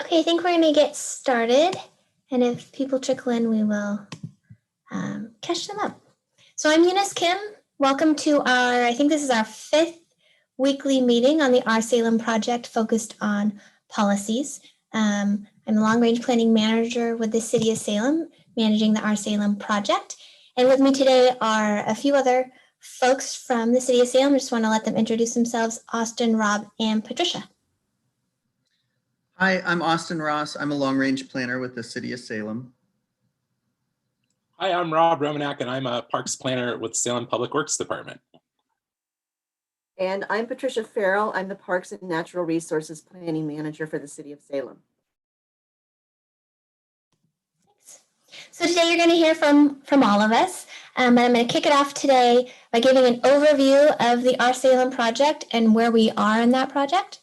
Okay, I think we're going to get started. And if people trickle in, we will catch them up. So I'm Eunice Kim. Welcome to I think this is our 5th weekly meeting on the Our Salem project focused on policies. I'm the Long Range Planning Manager with the City of Salem, managing the Our Salem project. And with me today are a few other folks from the City of Salem. I just want to let them introduce themselves, Austin, Rob, and Patricia. Hi, I'm Austin Ross. I'm a long-range planner with the City of Salem. Hi, I'm Rob Romanak, and I'm a Parks Planner with Salem Public Works Department. And I'm Patricia Farrell. I'm the Parks and Natural Resources Planning Manager for the City of Salem. So today you're going to hear from all of us. And I'm going to kick it off today by giving an overview of the Our Salem project and where we are in that project.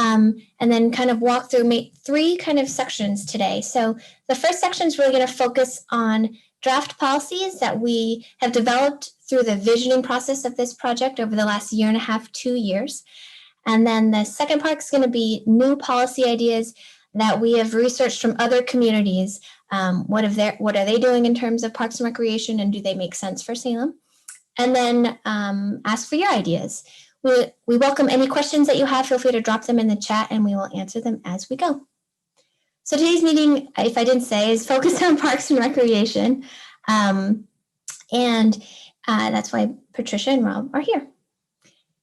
And then kind of walk through 3 kind of sections today. So the first section is really going to focus on draft policies that we have developed through the visioning process of this project over the last 1.5 to 2 years. And then the second part is going to be new policy ideas that we have researched from other communities. What are they doing in terms of parks and recreation, and do they make sense for Salem? And then ask for your ideas. We welcome any questions that you have. Feel free to drop them in the chat and we will answer them as we go. So today's meeting, if I didn't say, is focused on parks and recreation. That's why Patricia and Rob are here.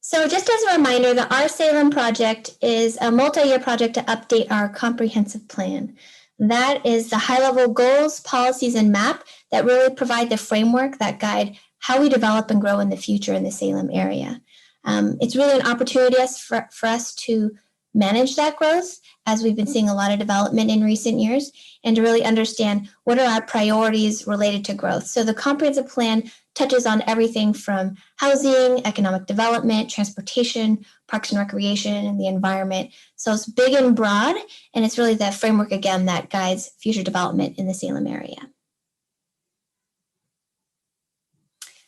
So just as a reminder, the Our Salem project is a multi-year project to update our comprehensive plan. That is the high-level goals, policies, and map that really provide the framework that guide how we develop and grow in the future in the Salem area. It's really an opportunity for us to manage that growth, as we've been seeing a lot of development in recent years, and to really understand what are our priorities related to growth. So the comprehensive plan touches on everything from housing, economic development, transportation, parks and recreation, and the environment. So it's big and broad, and it's really the framework, again, that guides future development in the Salem area.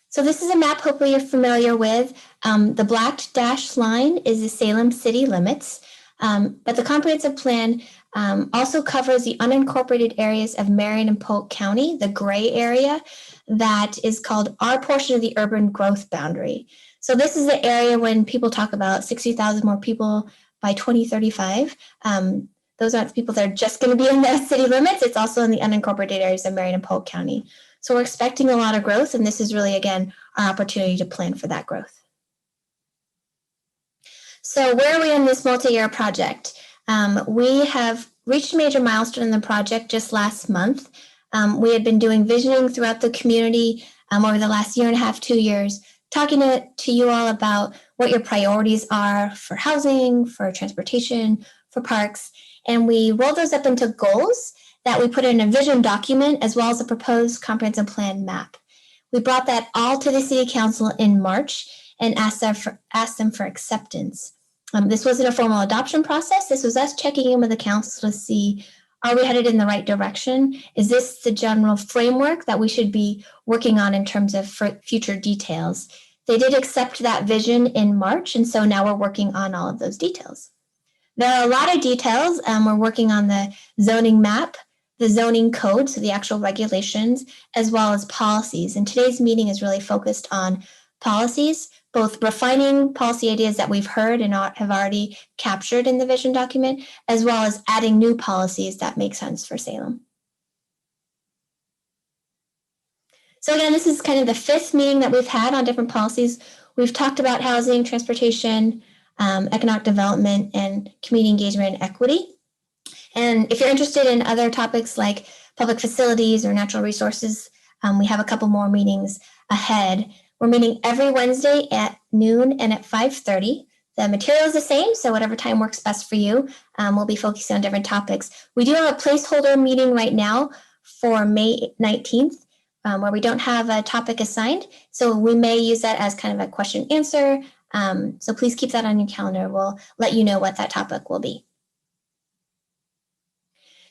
So this is a map hopefully you're familiar with. The black dashed line is the Salem city limits, but the comprehensive plan also covers the unincorporated areas of Marion and Polk County, the gray area that is called our portion of the urban growth boundary. So this is the area when people talk about 60,000 more people by 2035. Those aren't the people that are just going to be in the city limits. It's also in the unincorporated areas of Marion and Polk County. So we're expecting a lot of growth, and this is really, again, our opportunity to plan for that growth. So where are we in this multi-year project? We have reached a major milestone in the project just last month. We had been doing visioning throughout the community over the last 1.5 to 2 years, talking to you all about what your priorities are for housing, for transportation, for parks, and we rolled those up into goals that we put in a vision document as well as a proposed comprehensive plan map. We brought that all to the City Council in March and asked them for acceptance. This wasn't a formal adoption process. This was us checking in with the council to see, are we headed in the right direction? Is this the general framework that we should be working on in terms of future details? They did accept that vision in March, and so now we're working on all of those details. There are a lot of details. We're working on the zoning map, the zoning code, so the actual regulations, as well as policies. And today's meeting is really focused on policies, both refining policy ideas that we've heard and have already captured in the vision document, as well as adding new policies that make sense for Salem. So again, this is kind of the 5th meeting that we've had on different policies. We've talked about housing, transportation, economic development, and community engagement and equity. And if you're interested in other topics like public facilities or natural resources, we have a couple more meetings ahead. We're meeting every Wednesday at noon and at 5:30. The material is the same, so whatever time works best for you. We'll be focusing on different topics. We do have a placeholder meeting right now for May 19th, where we don't have a topic assigned. So we may use that as kind of a question answer. So please keep that on your calendar. We'll let you know what that topic will be.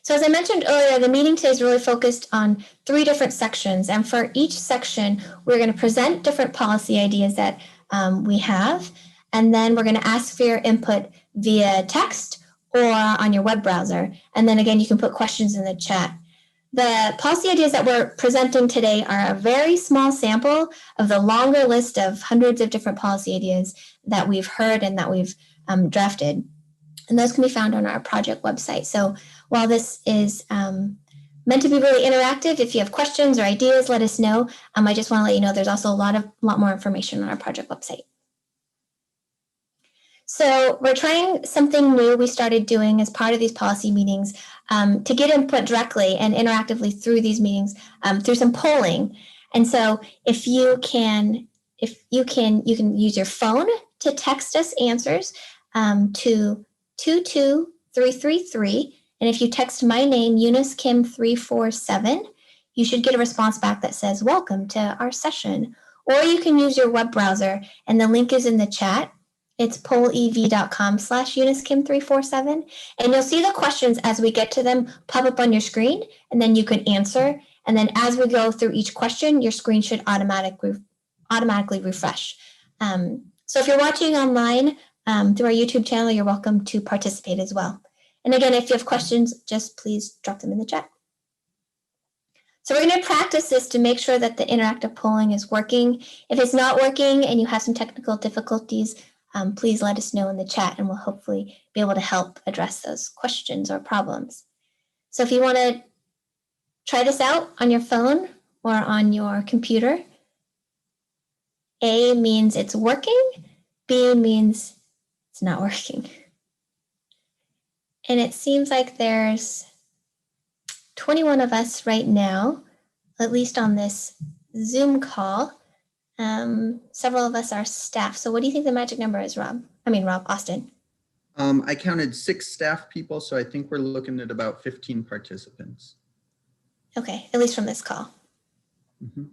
So as I mentioned earlier, the meeting today is really focused on 3 different sections. And for each section, we're going to present different policy ideas that we have. And then we're going to ask for your input via text or on your web browser. And then again, you can put questions in the chat. The policy ideas that we're presenting today are a very small sample of the longer list of hundreds of different policy ideas that we've heard and that we've drafted. And those can be found on our project website. So while this is meant to be really interactive, if you have questions or ideas, let us know. I just want to let you know there's also a lot more information on our project website. So we're trying something new we started doing as part of these policy meetings to get input directly and interactively through these meetings through some polling. And so you can use your phone to text us answers to 22333. And if you text my name, Eunice Kim 347, you should get a response back that says, welcome to our session. Or you can use your web browser, and the link is in the chat. It's pollev.com/EuniceKim347. And you'll see the questions as we get to them pop up on your screen, and then you can answer. And then as we go through each question, your screen should automatically refresh. So if you're watching online through our YouTube channel, you're welcome to participate as well. And again, if you have questions, just please drop them in the chat. So we're going to practice this to make sure that the interactive polling is working. If it's not working and you have some technical difficulties, please let us know in the chat and we'll hopefully be able to help address those questions or problems. So if you want to try this out on your phone or on your computer, A means it's working, B means it's not working. And it seems like there's 21 of us right now, at least on this Zoom call. Several of us are staff. So what do you think the magic number is, Austin? I counted 6 staff people, so I think we're looking at about 15 participants. Okay, at least from this call. Mm-hmm.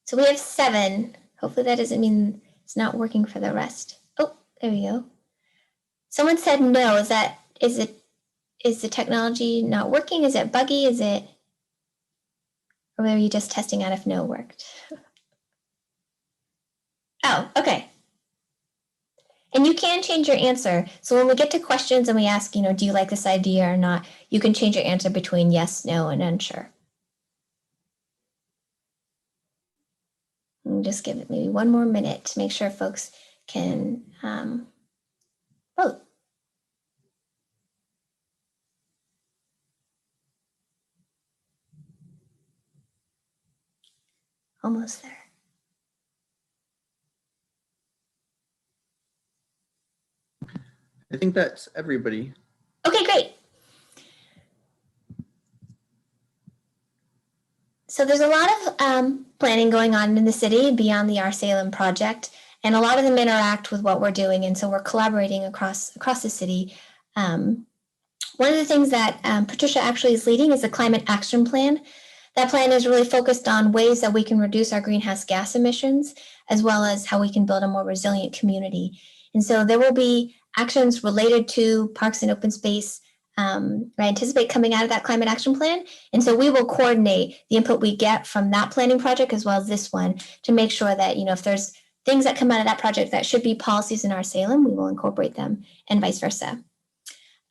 So we have 7. Hopefully that doesn't mean it's not working for the rest. Oh, there we go. Someone said no. Is the technology not working? Is it buggy? Or were you just testing out if no worked? Oh, okay. And you can change your answer. So when we get to questions and we ask, do you like this idea or not, you can change your answer between yes, no, and unsure. And just give it maybe one more minute to make sure folks can vote. Almost there. I think that's everybody. Okay, great. So there's a lot of planning going on in the city beyond the Our Salem project, and a lot of them interact with what we're doing, and so we're collaborating across the city. One of the things that Patricia actually is leading is the Climate Action Plan. That plan is really focused on ways that we can reduce our greenhouse gas emissions, as well as how we can build a more resilient community. And so there will be actions related to parks and open space I anticipate coming out of that Climate Action Plan. And so we will coordinate the input we get from that planning project as well as this one to make sure that, if there's things that come out of that project that should be policies in our Salem, we will incorporate them and vice versa.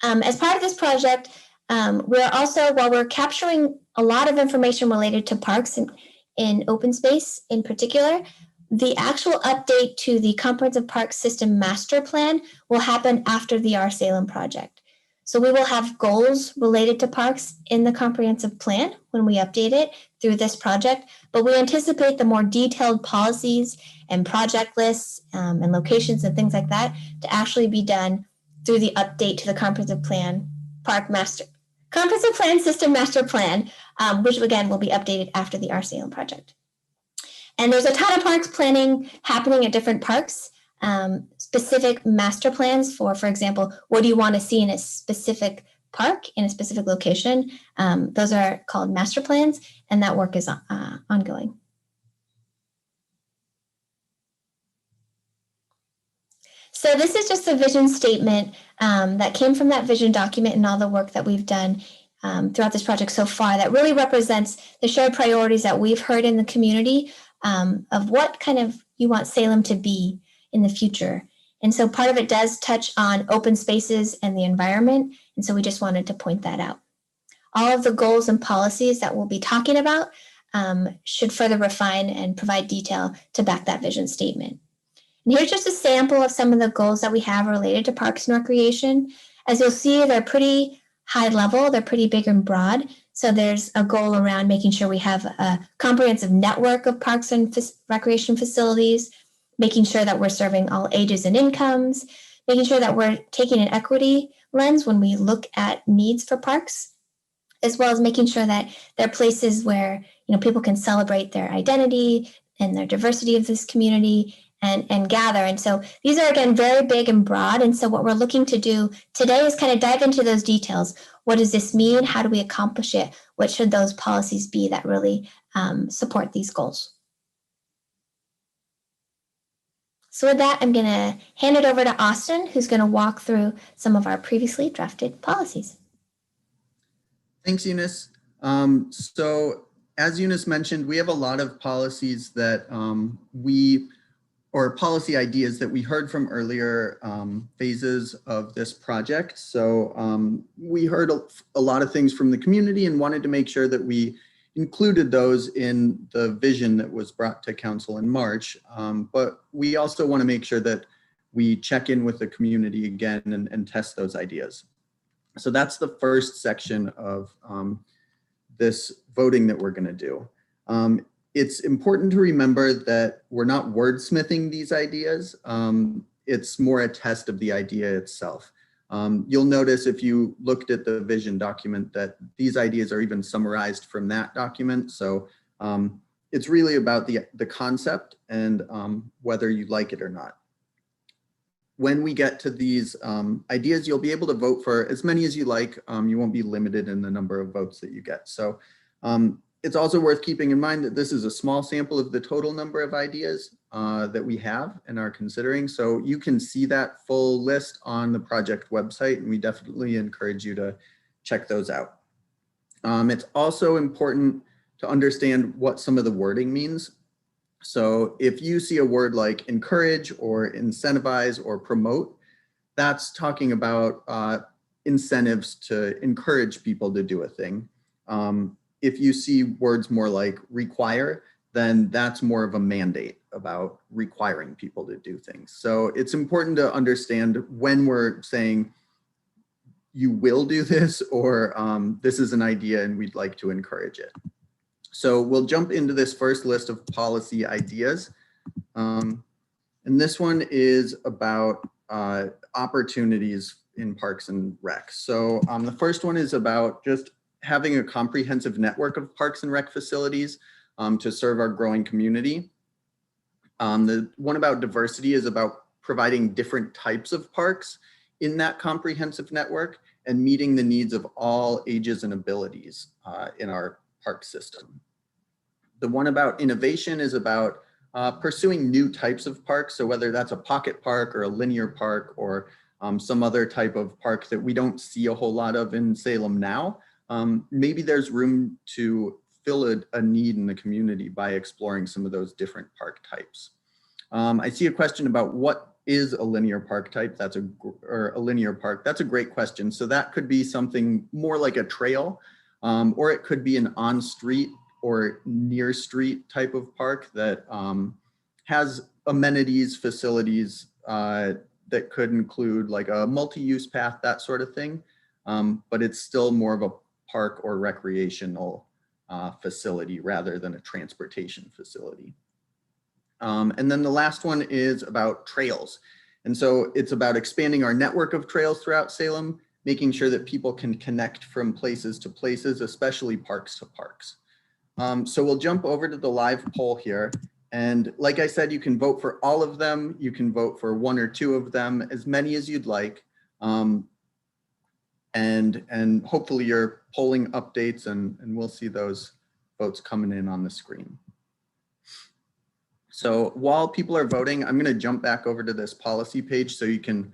As part of this project, we're also, while we're capturing a lot of information related to parks and in open space in particular, the actual update to the Comprehensive Park System Master Plan will happen after the Our Salem project. So we will have goals related to parks in the comprehensive plan when we update it through this project, but we anticipate the more detailed policies and project lists and locations and things like that to actually be done through the update to the Comprehensive Plan System Master Plan, which again will be updated after the Our Salem project. And there's a ton of parks planning happening at different parks. Specific master plans for example, what do you want to see in a specific park in a specific location? Those are called master plans, and that work is ongoing. So this is just a vision statement that came from that vision document and all the work that we've done throughout this project so far that really represents the shared priorities that we've heard in the community of what kind of you want Salem to be in the future. And so part of it does touch on open spaces and the environment. And so we just wanted to point that out. All of the goals and policies that we'll be talking about should further refine and provide detail to back that vision statement. And here's just a sample of some of the goals that we have related to parks and recreation. As you'll see, they're pretty high level, they're pretty big and broad. So there's a goal around making sure we have a comprehensive network of parks and recreation facilities, making sure that we're serving all ages and incomes, making sure that we're taking an equity lens when we look at needs for parks, as well as making sure that they're places where people can celebrate their identity and their diversity of this community and gather. And so these are, again, very big and broad. And so what we're looking to do today is kind of dive into those details. What does this mean? How do we accomplish it? What should those policies be that really support these goals? So with that, I'm going to hand it over to Austin, who's going to walk through some of our previously drafted policies. Thanks, Eunice. So as Eunice mentioned, we have a lot of policies that policy ideas that we heard from earlier phases of this project. So we heard a lot of things from the community and wanted to make sure that we included those in the vision that was brought to council in March. But we also want to make sure that we check in with the community again and test those ideas. So that's the first section of this voting that we're going to do. It's important to remember that we're not wordsmithing these ideas. It's more a test of the idea itself. You'll notice if you looked at the vision document that these ideas are even summarized from that document. So it's really about the concept and whether you like it or not. When we get to these ideas, you'll be able to vote for as many as you like. You won't be limited in the number of votes that you get. So it's also worth keeping in mind that this is a small sample of the total number of ideas that we have and are considering. So you can see that full list on the project website, and we definitely encourage you to check those out. It's also important to understand what some of the wording means. So if you see a word like encourage or incentivize or promote, that's talking about incentives to encourage people to do a thing. If you see words more like require, then that's more of a mandate about requiring people to do things. So it's important to understand when we're saying you will do this or this is an idea and we'd like to encourage it. So we'll jump into this first list of policy ideas. And this one is about opportunities in parks and rec. So the first one is about just having a comprehensive network of parks and rec facilities to serve our growing community. The one about diversity is about providing different types of parks in that comprehensive network and meeting the needs of all ages and abilities in our park system. The one about innovation is about pursuing new types of parks. So whether that's a pocket park or a linear park or some other type of park that we don't see a whole lot of in Salem now, maybe there's room to fill a need in the community by exploring some of those different park types. I see a question about what is a linear park type. Or a linear park. That's a great question. So that could be something more like a trail, or it could be an on-street or near street type of park that has amenities, facilities that could include like a multi-use path, that sort of thing. But it's still more of a park or recreational facility rather than a transportation facility. And then the last one is about trails. And so it's about expanding our network of trails throughout Salem, making sure that people can connect from places to places, especially parks to parks. So we'll jump over to the live poll here. And like I said, you can vote for all of them. You can vote for one or two of them, as many as you'd like. And hopefully your polling updates and we'll see those votes coming in on the screen. So while people are voting, I'm going to jump back over to this policy page so you can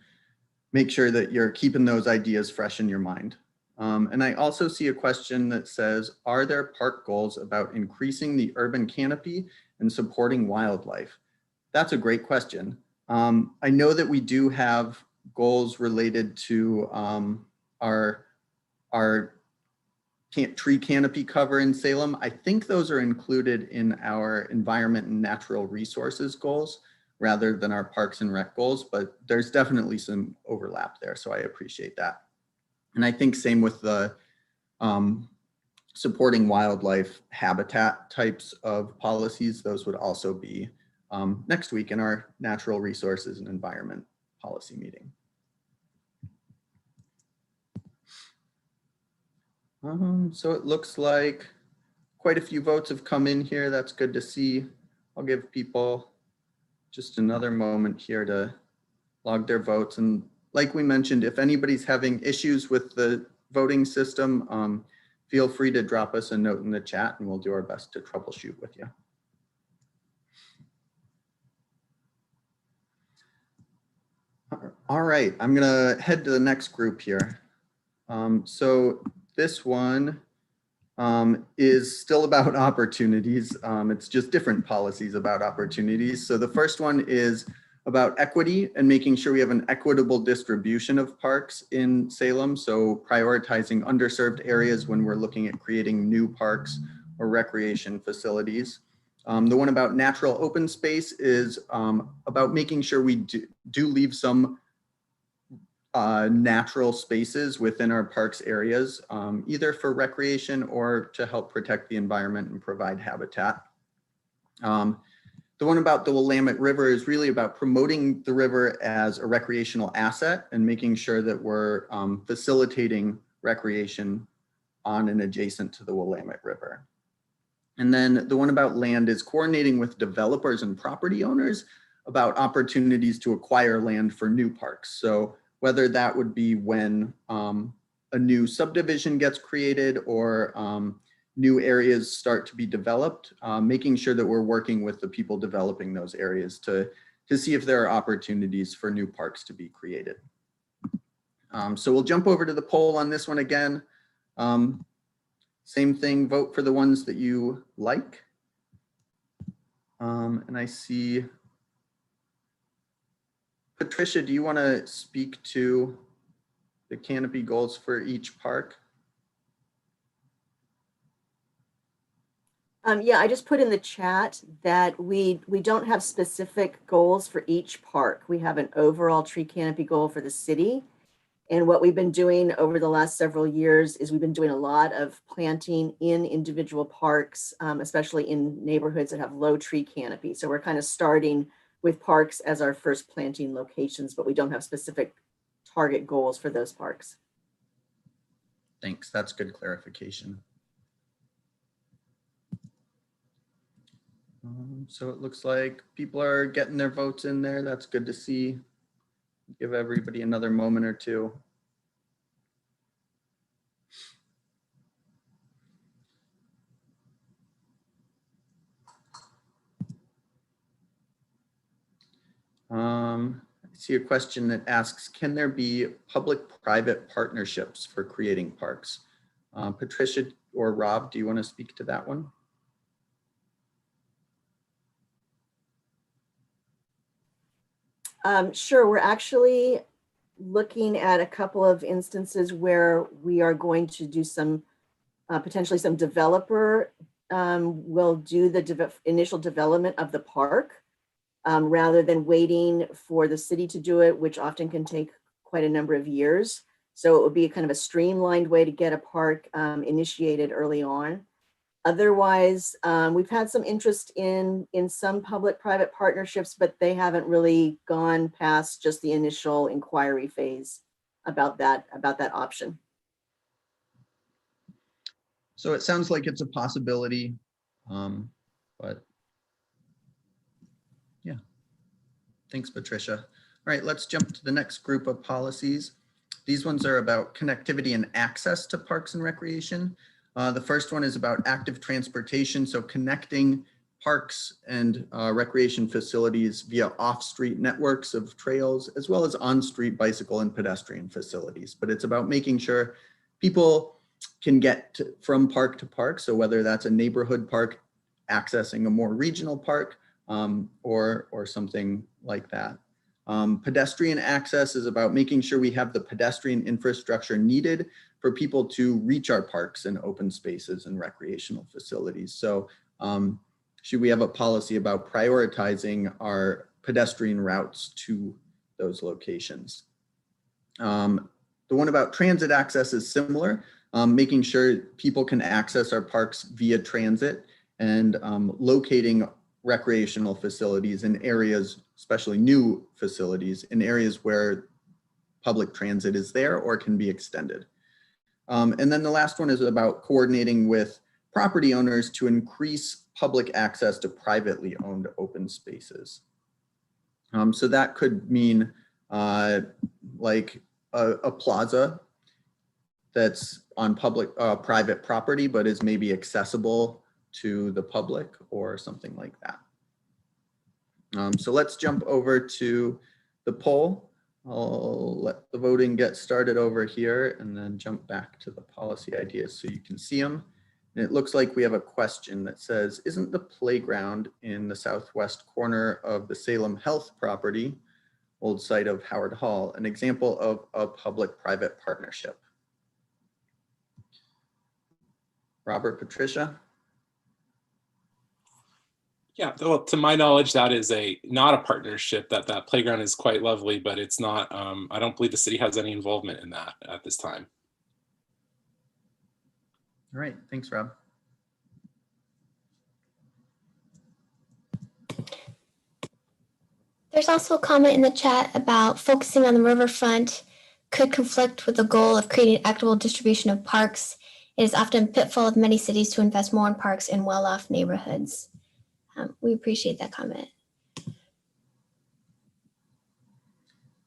make sure that you're keeping those ideas fresh in your mind. And I also see a question that says, are there park goals about increasing the urban canopy and supporting wildlife? That's a great question. I know that we do have goals related to our tree canopy cover in Salem. I think those are included in our environment and natural resources goals rather than our parks and rec goals, but there's definitely some overlap there. So I appreciate that. And I think same with the supporting wildlife habitat types of policies. Those would also be next week in our natural resources and environment policy meeting. So it looks like quite a few votes have come in here. That's good to see. I'll give people just another moment here to log their votes. And like we mentioned, if anybody's having issues with the voting system, feel free to drop us a note in the chat and we'll do our best to troubleshoot with you. All right, I'm gonna head to the next group here. So this one is still about opportunities. It's just different policies about opportunities. So the first one is about equity and making sure we have an equitable distribution of parks in Salem. So prioritizing underserved areas when we're looking at creating new parks or recreation facilities. The one about natural open space is about making sure we do leave some natural spaces within our parks areas, either for recreation or to help protect the environment and provide habitat. The one about the Willamette River is really about promoting the river as a recreational asset and making sure that we're facilitating recreation on and adjacent to the Willamette River. And then the one about land is coordinating with developers and property owners about opportunities to acquire land for new parks. So whether that would be when a new subdivision gets created or new areas start to be developed, making sure that we're working with the people developing those areas to see if there are opportunities for new parks to be created. So we'll jump over to the poll on this one again. Same thing, vote for the ones that you like. And I see Patricia, do you want to speak to the canopy goals for each park? Yeah, I just put in the chat that we don't have specific goals for each park. We have an overall tree canopy goal for the city. And what we've been doing over the last several years is we've been doing a lot of planting in individual parks, especially in neighborhoods that have low tree canopy. So we're kind of starting with parks as our first planting locations, but we don't have specific target goals for those parks. Thanks, that's good clarification. So it looks like people are getting their votes in there. That's good to see. Give everybody another moment or two. I see a question that asks, can there be public-private partnerships for creating parks? Patricia or Rob, do you want to speak to that one? Sure, we're actually looking at a couple of instances where we are going to do some, potentially some developer will do the initial development of the park rather than waiting for the city to do it, which often can take quite a number of years. So it would be kind of a streamlined way to get a park initiated early on. Otherwise, we've had some interest in some public-private partnerships, but they haven't really gone past just the initial inquiry phase about that option. So it sounds like it's a possibility, but yeah. Thanks, Patricia. All right, let's jump to the next group of policies. These ones are about connectivity and access to parks and recreation. The first one is about active transportation, so connecting parks and recreation facilities via off-street networks of trails, as well as on-street bicycle and pedestrian facilities. But it's about making sure people can get from park to park, so whether that's a neighborhood park accessing a more regional park or something like that. Pedestrian access is about making sure we have the pedestrian infrastructure needed for people to reach our parks and open spaces and recreational facilities. So should we have a policy about prioritizing our pedestrian routes to those locations? The one about transit access is similar, making sure people can access our parks via transit and locating recreational facilities in areas, especially new facilities, in areas where public transit is there or can be extended. And then the last one is about coordinating with property owners to increase public access to privately owned open spaces. So that could mean like a plaza that's on public, private property, but is maybe accessible to the public or something like that. So let's jump over to the poll. I'll let the voting get started over here and then jump back to the policy ideas so you can see them. And it looks like we have a question that says, isn't the playground in the southwest corner of the Salem Health property, old site of Howard Hall, an example of a public-private partnership? Robert, Patricia? Yeah, well, to my knowledge, that is not a partnership. That playground is quite lovely, but it's not. I don't believe the city has any involvement in that at this time. All right, thanks, Rob. There's also a comment in the chat about focusing on the riverfront could conflict with the goal of creating equitable distribution of parks. It is often a pitfall of many cities to invest more in parks in well-off neighborhoods. We appreciate that comment.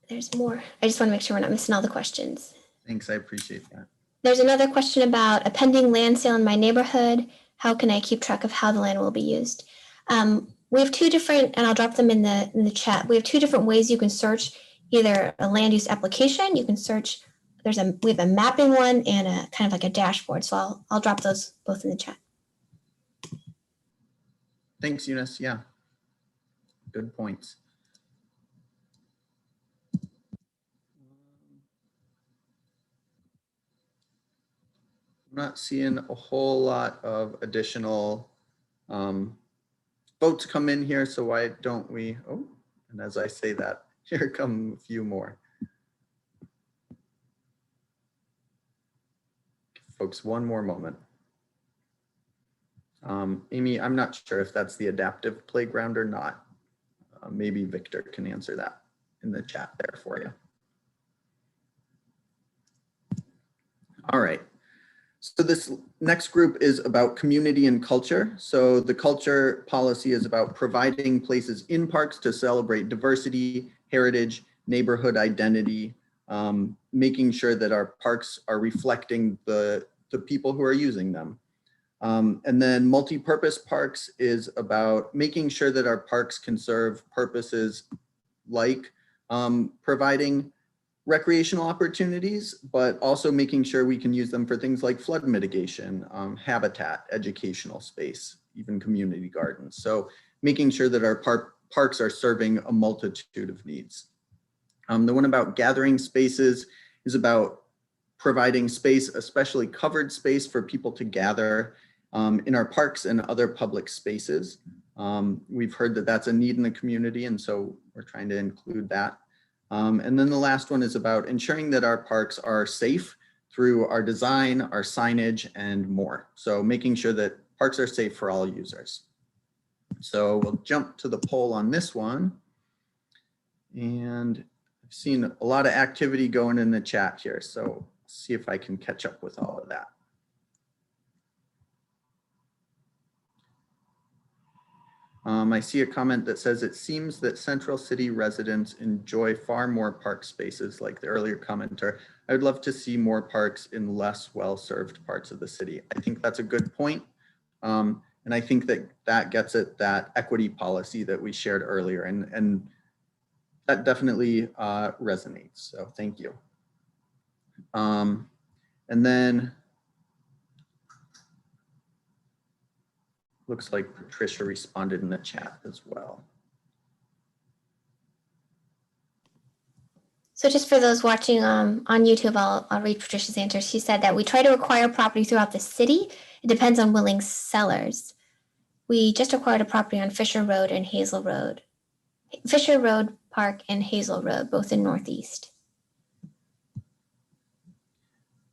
There's more. I just want to make sure we're not missing all the questions. Thanks, I appreciate that. There's another question about a pending land sale in my neighborhood. How can I keep track of how the land will be used? We have two different, and I'll drop them in the chat. We have two different ways you can search either a land use application. You can search, we have a mapping one and a kind of like a dashboard. So I'll drop those both in the chat. Thanks, Eunice. Yeah, good points. I'm not seeing a whole lot of additional votes come in here, so why don't we, oh, and as I say that, here come a few more. Give folks, one more moment. Amy, I'm not sure if that's the adaptive playground or not. Maybe Victor can answer that in the chat there for you. All right. So this next group is about community and culture. So the culture policy is about providing places in parks to celebrate diversity, heritage, neighborhood identity, making sure that our parks are reflecting the people who are using them. And then multi-purpose parks is about making sure that our parks can serve purposes like providing recreational opportunities, but also making sure we can use them for things like flood mitigation, habitat, educational space, even community gardens. So making sure that our parks are serving a multitude of needs. The one about gathering spaces is about providing space, especially covered space for people to gather in our parks and other public spaces. We've heard that that's a need in the community, and so we're trying to include that. And then the last one is about ensuring that our parks are safe through our design, our signage, and more. So making sure that parks are safe for all users. So we'll jump to the poll on this one. And I've seen a lot of activity going in the chat here, so see if I can catch up with all of that. I see a comment that says, it seems that Central City residents enjoy far more park spaces like the earlier commenter. I would love to see more parks in less well-served parts of the city. I think that's a good point. And I think that that gets at that equity policy that we shared earlier. And that definitely resonates. So thank you. And then looks like Patricia responded in the chat as well. So just for those watching on YouTube, I'll read Patricia's answer. She said that we try to acquire property throughout the city. It depends on willing sellers. We just acquired a property on Fisher Road and Hazel Road. Fisher Road Park and Hazel Road, both in Northeast.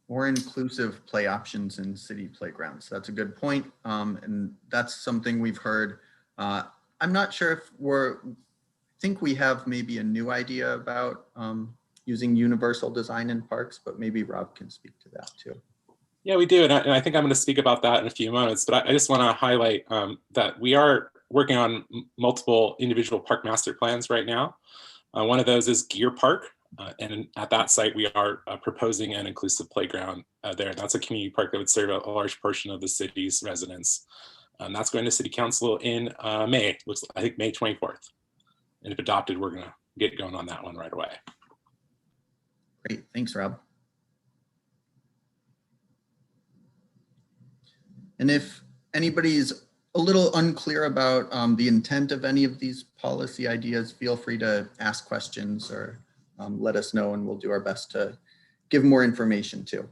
More inclusive play options in city playgrounds. That's a good point. And that's something we've heard. I'm not sure if I think we have maybe a new idea about using universal design in parks, but maybe Rob can speak to that too. Yeah, we do. And I think I'm going to speak about that in a few moments, but I just want to highlight that we are working on multiple individual park master plans right now. One of those is Gear Park. And at that site, we are proposing an inclusive playground there. That's a community park that would serve a large portion of the city's residents. That's going to City Council in May, I think May 24th. And if adopted, we're going to get going on that one right away. Great, thanks, Rob. And if anybody's a little unclear about the intent of any of these policy ideas, feel free to ask questions or let us know, and we'll do our best to give more information too.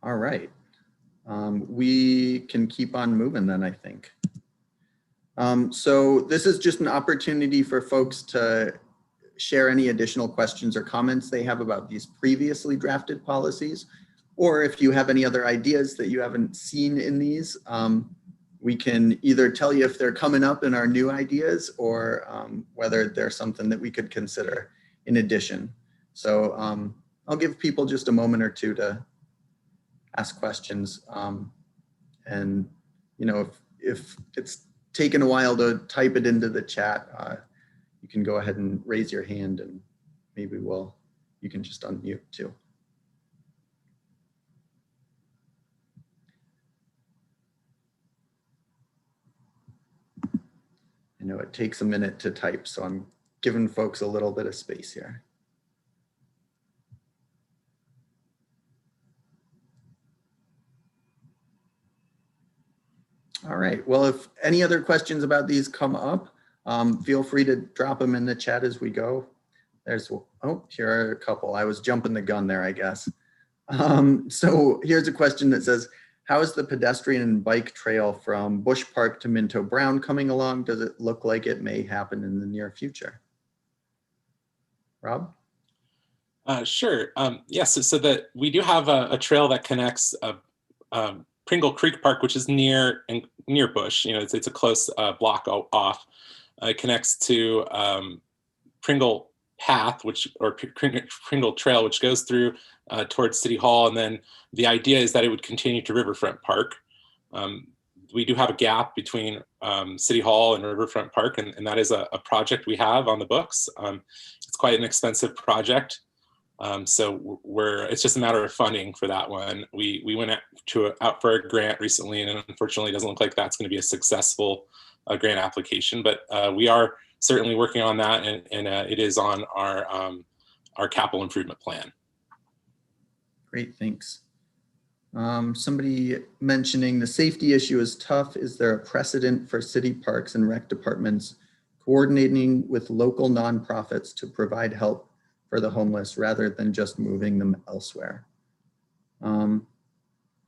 All right, we can keep on moving then, I think. So this is just an opportunity for folks to share any additional questions or comments they have about these previously drafted policies, or if you have any other ideas that you haven't seen in these, we can either tell you if they're coming up in our new ideas or whether they're something that we could consider in addition. So I'll give people just a moment or two to ask questions. And you know, if it's taken a while to type it into the chat, you can go ahead and raise your hand and maybe you can just unmute too. I know it takes a minute to type, so I'm giving folks a little bit of space here. All right, well, if any other questions about these come up, feel free to drop them in the chat as we go. Here are a couple. I was jumping the gun there, I guess. So here's a question that says, how is the pedestrian and bike trail from Bush Park to Minto Brown coming along? Does it look like it may happen in the near future? Rob? Sure. Yes, so that we do have a trail that connects Pringle Creek Park, which is near Bush. You know, it's a close block off. It connects to Pringle Path, Pringle Trail, which goes through towards City Hall, and then the idea is that it would continue to Riverfront Park. We do have a gap between City Hall and Riverfront Park, and that is a project we have on the books. It's quite an expensive project. So it's just a matter of funding for that one. We went out for a grant recently, and unfortunately it doesn't look like that's going to be a successful grant application, but we are certainly working on that, and it is on our capital improvement plan. Great, thanks. Somebody mentioning the safety issue is tough. Is there a precedent for city parks and rec departments coordinating with local nonprofits to provide help for the homeless rather than just moving them elsewhere?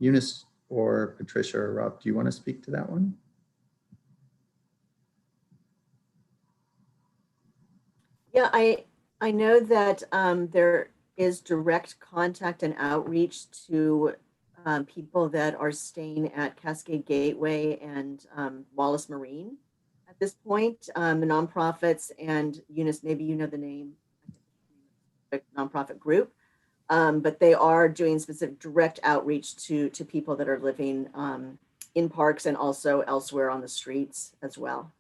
Eunice or Patricia or Rob, do you want to speak to that one? Yeah, I know that there is direct contact and outreach to people that are staying at Cascade Gateway and Wallace Marine at this point, the nonprofits, and Eunice, maybe you know the name, the nonprofit group, but they are doing specific direct outreach to people that are living in parks and also elsewhere on the streets as well.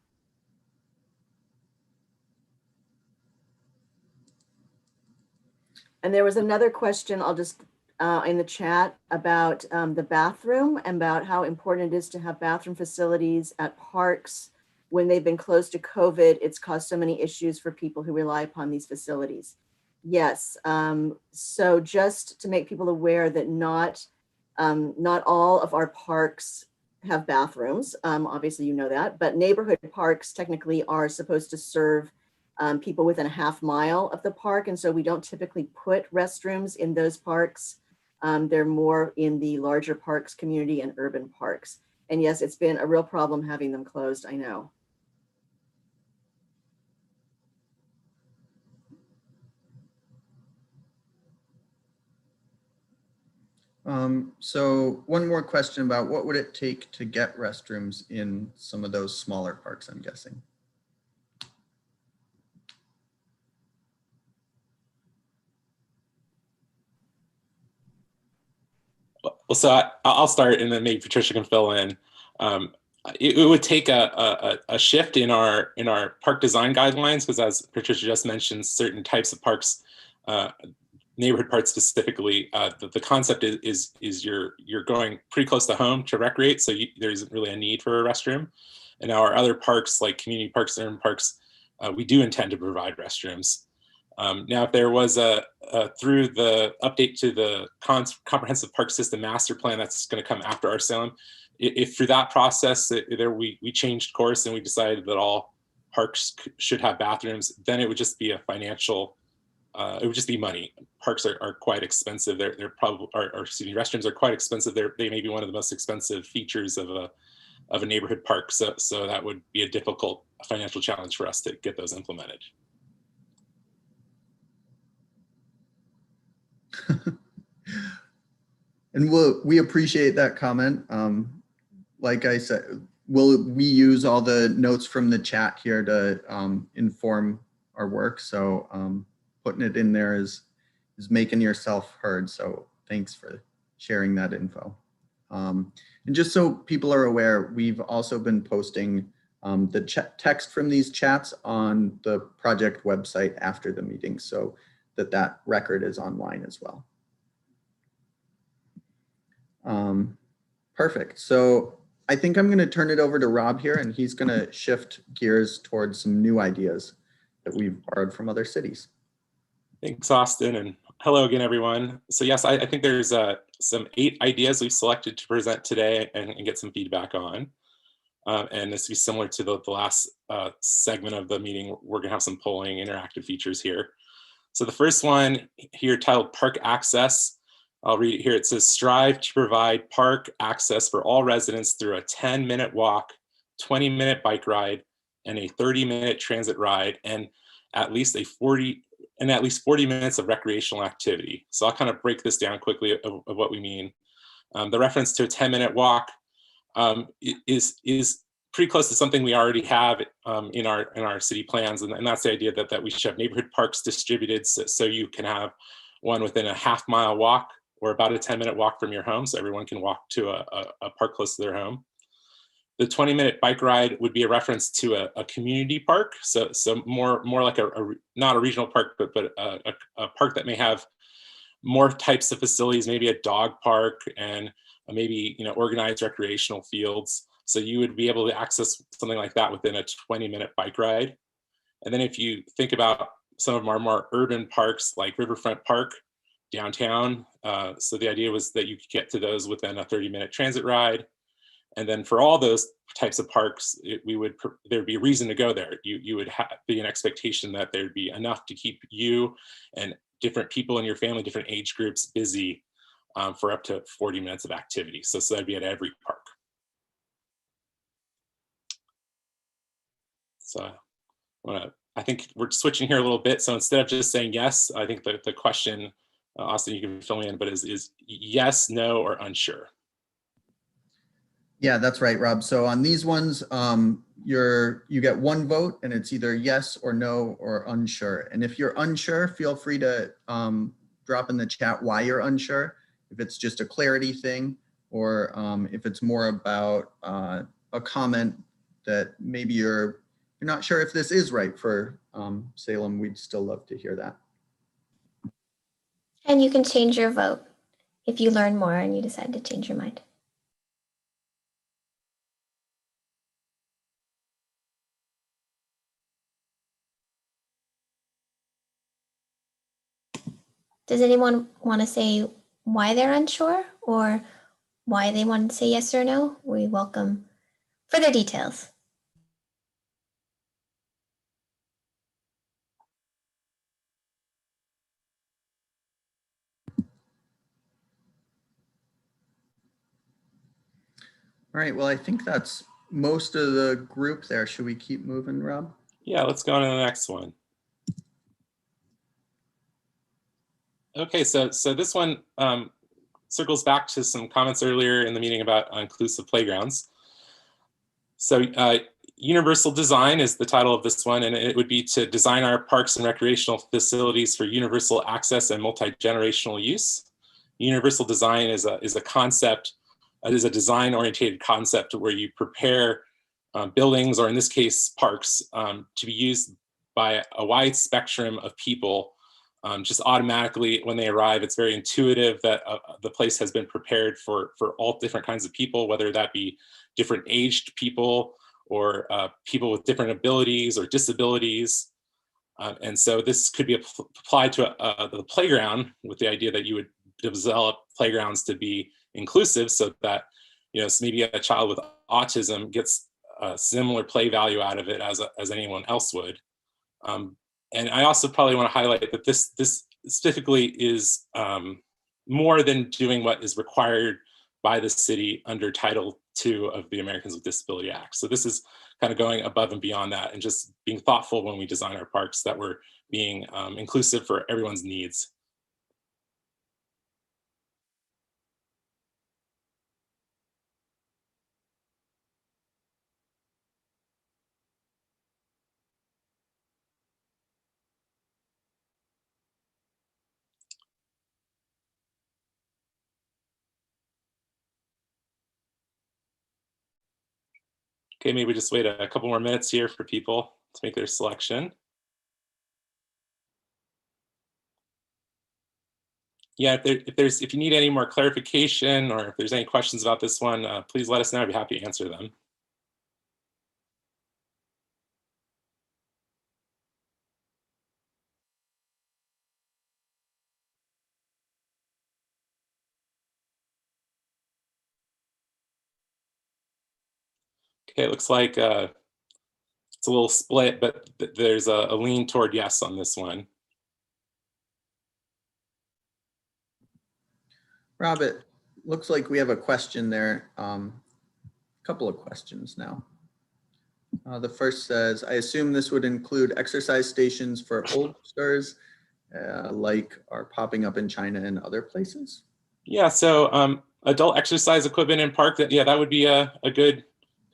And there was another question, I'll just in the chat about the bathroom and about how important it is to have bathroom facilities at parks. When they've been closed to COVID, it's caused so many issues for people who rely upon these facilities. Yes, so just to make people aware that not Not all of our parks have bathrooms. Obviously, you know that, but neighborhood parks technically are supposed to serve people within a half mile of the park. And so we don't typically put restrooms in those parks. They're more in the larger parks, community and urban parks. And yes, it's been a real problem having them closed, I know. So one more question about what would it take to get restrooms in some of those smaller parks, I'm guessing. Well, so I'll start, and then maybe Patricia can fill in. It would take a shift in our park design guidelines, because as Patricia just mentioned, certain types of parks, neighborhood parks specifically, the concept is you're going pretty close to home to recreate, so there isn't really a need for a restroom. And now our other parks, like community parks and urban parks, we do intend to provide restrooms. Now, if there was through the update to the comprehensive park system master plan that's going to come after our Salem, if through that process we changed course and we decided that all parks should have bathrooms, then it would just be a financial, it would just be money. Parks are quite expensive. They're probably, or excuse me, restrooms are quite expensive. They may be one of the most expensive features of a neighborhood park. So that would be a difficult financial challenge for us to get those implemented. And we appreciate that comment. Like I said, we use all the notes from the chat here to inform our work. So putting it in there is making yourself heard. So thanks for sharing that info. And just so people are aware, we've also been posting the text from these chats on the project website after the meeting, so that record is online as well. Perfect. So I think I'm going to turn it over to Rob here, and he's going to shift gears towards some new ideas that we've borrowed from other cities. Thanks, Austin, and hello again, everyone. So yes, I think there's some 8 ideas we've selected to present today and get some feedback on. And this will be similar to the last segment of the meeting. We're going to have some polling interactive features here. So the first one here, titled Park Access, I'll read it here. It says, strive to provide park access for all residents through a 10-minute walk, 20-minute bike ride, and a 30-minute transit ride, and at least 40 minutes of recreational activity. So I'll kind of break this down quickly of what we mean. The reference to a 10-minute walk is pretty close to something we already have in our city plans, and that's the idea that we should have neighborhood parks distributed so you can have one within a half-mile walk or about a 10-minute walk from your home, so everyone can walk to a park close to their home. The 20-minute bike ride would be a reference to a community park, so more like not a regional park, but a park that may have more types of facilities, maybe a dog park and maybe organized recreational fields. So you would be able to access something like that within a 20-minute bike ride. And then if you think about some of our more urban parks like Riverfront Park downtown, so the idea was that you could get to those within a 30-minute transit ride. And then for all those types of parks, there'd be a reason to go there. You would be an expectation that there'd be enough to keep you and different people in your family, different age groups busy for up to 40 minutes of activity. So that'd be at every park. So I think we're switching here a little bit. So instead of just saying yes, I think the question, Austin, you can fill me in, but is yes, no, or unsure? Yeah, that's right, Rob. So on these ones, you get one vote, and it's either yes or no or unsure. And if you're unsure, feel free to drop in the chat why you're unsure. If it's just a clarity thing, or if it's more about a comment that maybe you're not sure if this is right for Salem, we'd still love to hear that. And you can change your vote if you learn more and you decide to change your mind. Does anyone want to say why they're unsure or why they wanted to say yes or no, we welcome further details. All right, well, I think that's most of the group there. Should we keep moving, Rob? Yeah, let's go on to the next one. Okay, so this one circles back to some comments earlier in the meeting about inclusive playgrounds. So universal design is the title of this one, and it would be to design our parks and recreational facilities for universal access and multi-generational use. Universal design is a concept, it is a design-oriented concept where you prepare buildings, or in this case, parks, to be used by a wide spectrum of people. Just automatically when they arrive, it's very intuitive that the place has been prepared for all different kinds of people, whether that be different aged people or people with different abilities or disabilities. And so this could be applied to the playground with the idea that you would develop playgrounds to be inclusive, so that, you know, so maybe a child with autism gets a similar play value out of it as anyone else would. And I also probably want to highlight that this specifically is more than doing what is required by the city under Title II of the Americans with Disability Act. So this is kind of going above and beyond that and just being thoughtful when we design our parks, that we're being inclusive for everyone's needs. Okay, maybe just wait a couple more minutes here for people to make their selection. Yeah, if you need any more clarification, or if there's any questions about this one, please let us know. I'd be happy to answer them. Okay, it looks like it's a little split, but there's a lean toward yes on this one. Rob, it looks like we have a question there. A couple of questions now. The first says, I assume this would include exercise stations for oldsters, like are popping up in China and other places? Yeah, so adult exercise equipment in park, that would be a good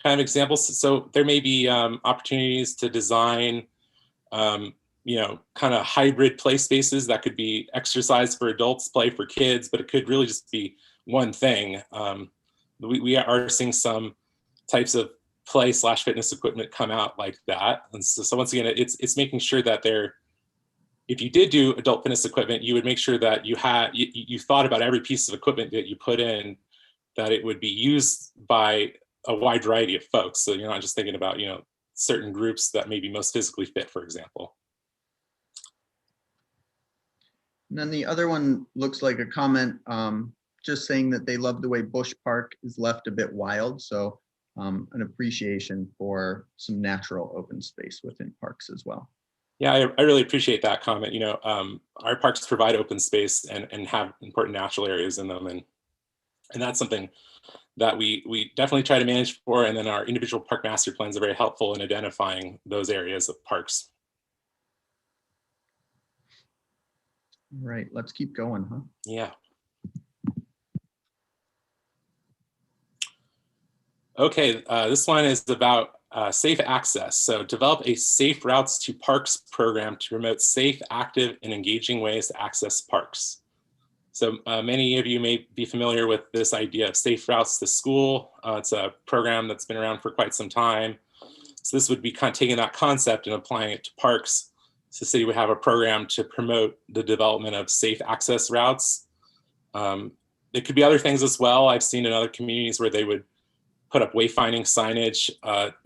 kind of example. So there may be opportunities to design, you know, kind of hybrid play spaces that could be exercise for adults, play for kids, but it could really just be one thing. We are seeing some types of play / fitness equipment come out like that. And so once again, it's making sure that if you did do adult fitness equipment, you would make sure that you thought about every piece of equipment that you put in, that it would be used by a wide variety of folks. So you're not just thinking about, you know, certain groups that may be most physically fit, for example. And then the other one looks like a comment just saying that they love the way Bush Park is left a bit wild. So an appreciation for some natural open space within parks as well. Yeah, I really appreciate that comment. You know, our parks provide open space and have important natural areas in them. And that's something that we definitely try to manage for. And then our individual park master plans are very helpful in identifying those areas of parks. All right, let's keep going, huh? Yeah. Okay, this one is about safe access. So develop a safe routes to parks program to promote safe, active, and engaging ways to access parks. So many of you may be familiar with this idea of safe routes to school. It's a program that's been around for quite some time. So this would be kind of taking that concept and applying it to parks. So the city would have a program to promote the development of safe access routes. It could be other things as well. I've seen in other communities where they would put up wayfinding signage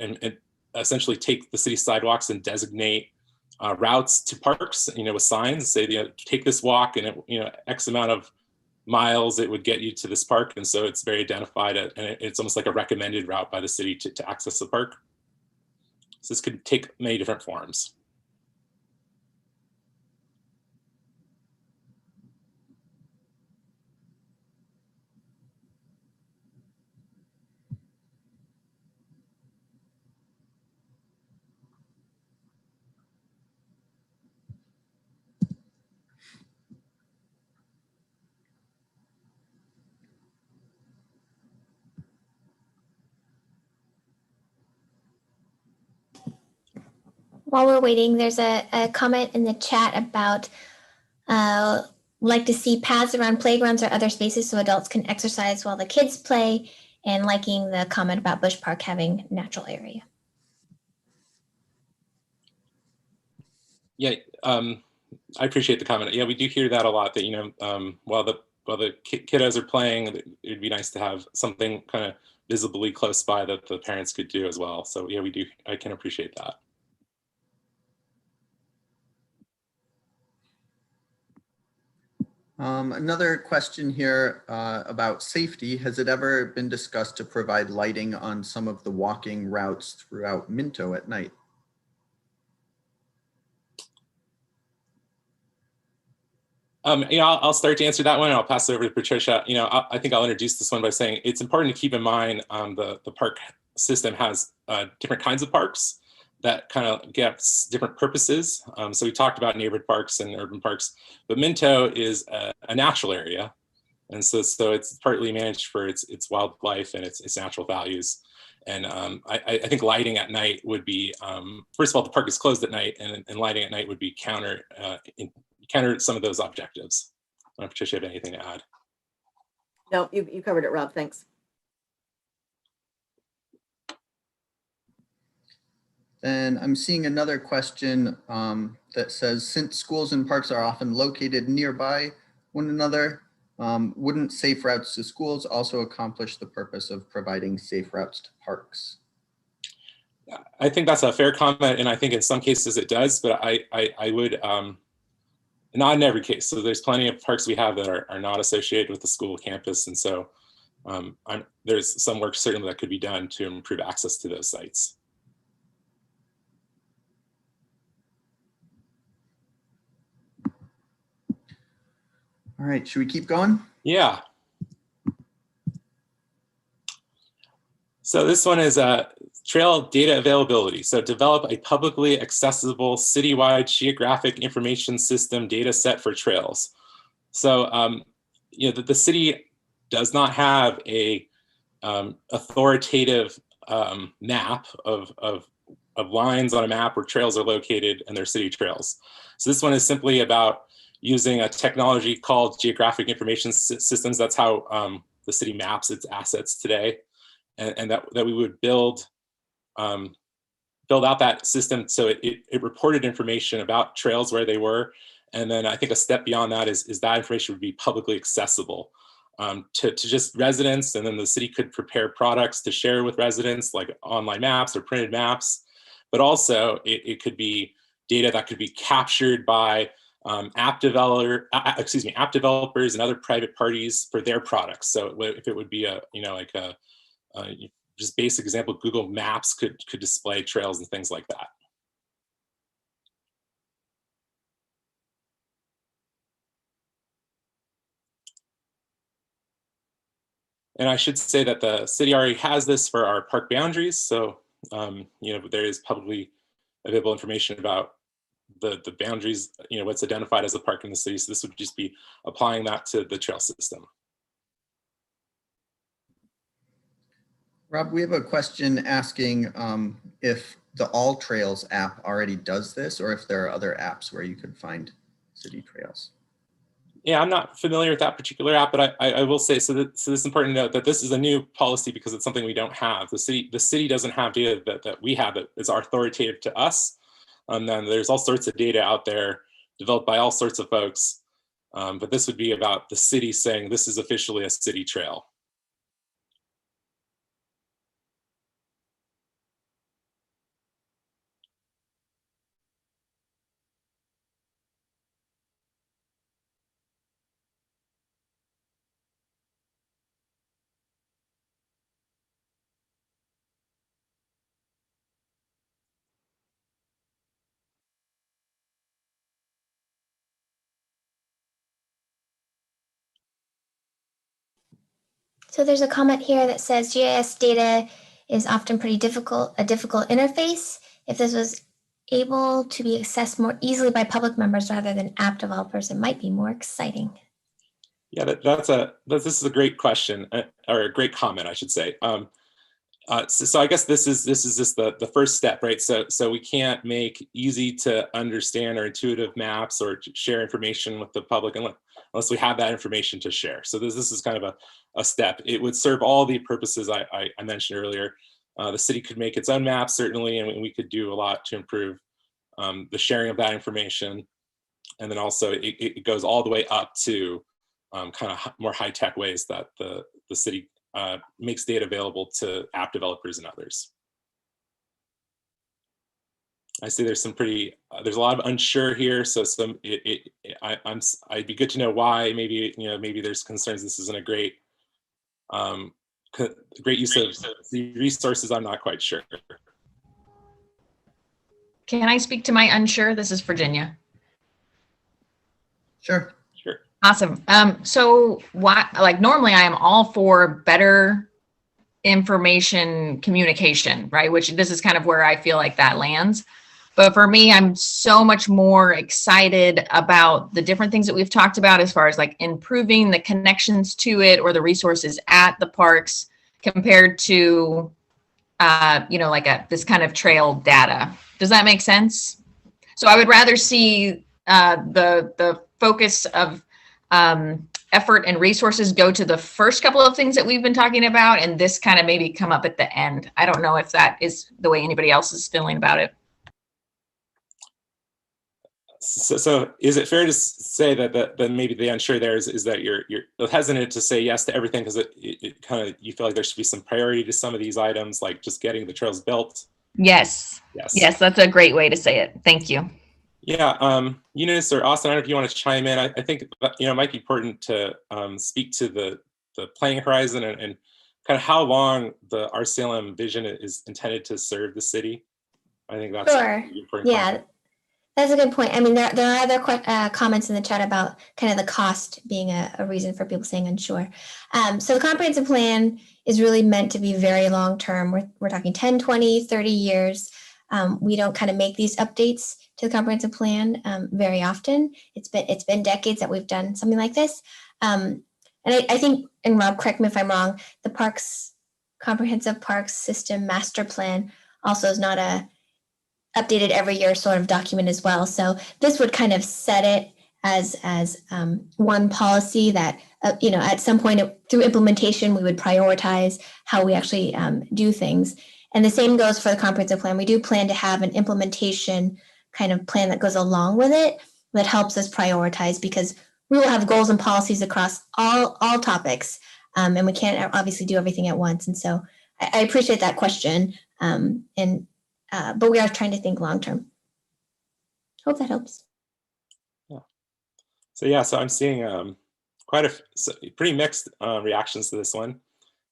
and essentially take the city sidewalks and designate routes to parks, you know, with signs, say, you know, take this walk and, you know, X amount of miles it would get you to this park. And so it's very identified, and it's almost like a recommended route by the city to access the park. So this could take many different forms. While we're waiting, there's a comment in the chat about like to see paths around playgrounds or other spaces so adults can exercise while the kids play, and liking the comment about Bush Park having natural area. Yeah, I appreciate the comment. Yeah, we do hear that a lot, that, you know, while the kiddos are playing, it'd be nice to have something kind of visibly close by that the parents could do as well. So yeah, we do, I can appreciate that. Another question here about safety. Has it ever been discussed to provide lighting on some of the walking routes throughout Minto at night? Yeah, I'll start to answer that one, and I'll pass it over to Patricia. You know, I think I'll introduce this one by saying it's important to keep in mind the park system has different kinds of parks that kind of gets different purposes. So we talked about neighborhood parks and urban parks, but Minto is a natural area. And so it's partly managed for its wildlife and its natural values. And I think lighting at night would be, first of all, the park is closed at night, and lighting at night would be counter some of those objectives. I don't know if Patricia have anything to add. No, you covered it, Rob. Thanks. And I'm seeing another question that says, since schools and parks are often located nearby one another, wouldn't safe routes to schools also accomplish the purpose of providing safe routes to parks? I think that's a fair comment, and I think in some cases it does, but I would, not in every case. So there's plenty of parks we have that are not associated with the school campus, and so there's some work certainly that could be done to improve access to those sites. All right, should we keep going? Yeah. So this one is trail data availability. So develop a publicly accessible citywide geographic information system data set for trails. So you know, the city does not have a authoritative map of lines on a map where trails are located and they're city trails. So this one is simply about using a technology called geographic information systems. That's how the city maps its assets today, and that we would build out that system so it reported information about trails where they were. And then I think a step beyond that is that information would be publicly accessible to just residents, and then the city could prepare products to share with residents, like online maps or printed maps. But also it could be data that could be captured by app developers and other private parties for their products. So if it would be a, you know, like a just basic example, Google Maps could display trails and things like that. And I should say that the city already has this for our park boundaries. So, you know, there is publicly available information about the boundaries, you know, what's identified as a park in the city. So this would just be applying that to the trail system. Rob, we have a question asking if the All Trails app already does this, or if there are other apps where you could find city trails. Yeah, I'm not familiar with that particular app, but I will say, so this is important to note that this is a new policy because it's something we don't have. The city doesn't have data that we have that is authoritative to us. And then there's all sorts of data out there developed by all sorts of folks. But this would be about the city saying this is officially a city trail. So there's a comment here that says GIS data is often a difficult interface. If this was able to be accessed more easily by public members rather than app developers, it might be more exciting. Yeah, this is a great question, or a great comment, I should say. So I guess this is just the first step, right? So we can't make easy to understand or intuitive maps or share information with the public unless we have that information to share. So this is kind of a step. It would serve all the purposes I mentioned earlier. The city could make its own maps, certainly, and we could do a lot to improve the sharing of that information. And then also it goes all the way up to kind of more high-tech ways that the city makes data available to app developers and others. I see there's there's a lot of unsure here. So I'd be good to know why. Maybe there's concerns this isn't a great use of the resources. I'm not quite sure. Can I speak to my unsure? This is Virginia. Sure. Sure. Awesome. So normally I am all for better information communication, right? Which this is kind of where I feel like that lands. But for me, I'm so much more excited about the different things that we've talked about as far as like improving the connections to it or the resources at the parks compared to, this kind of trail data. Does that make sense? So I would rather see the focus of effort and resources go to the first couple of things that we've been talking about, and this kind of maybe come up at the end. I don't know if that is the way anybody else is feeling about it. So is it fair to say that maybe the unsure there is that you're hesitant to say yes to everything because it kind of, you feel like there should be some priority to some of these items, like just getting the trails built? Yes. Yes, that's a great way to say it. Thank you. Yeah, Eunice or Austin, I don't know if you want to chime in. I think it might be important to speak to the planning horizon and kind of how long our Salem vision is intended to serve the city. I think that's Sure. important. Yeah, that's a good point. I mean, there are other comments in the chat about kind of the cost being a reason for people saying unsure. So the comprehensive plan is really meant to be very long term. We're talking 10, 20, 30 years. We don't kind of make these updates to the comprehensive plan very often. It's been decades that we've done something like this. And I think, and Rob, correct me if I'm wrong, the comprehensive parks system master plan also is not a updated every year sort of document as well. So this would kind of set it as one policy that, at some point through implementation, we would prioritize how we actually do things. And the same goes for the comprehensive plan. We do plan to have an implementation kind of plan that goes along with it that helps us prioritize, because we will have goals and policies across all topics. And we can't obviously do everything at once. And so I appreciate that question. But we are trying to think long term. Hope that helps. Yeah. So I'm seeing pretty mixed reactions to this one,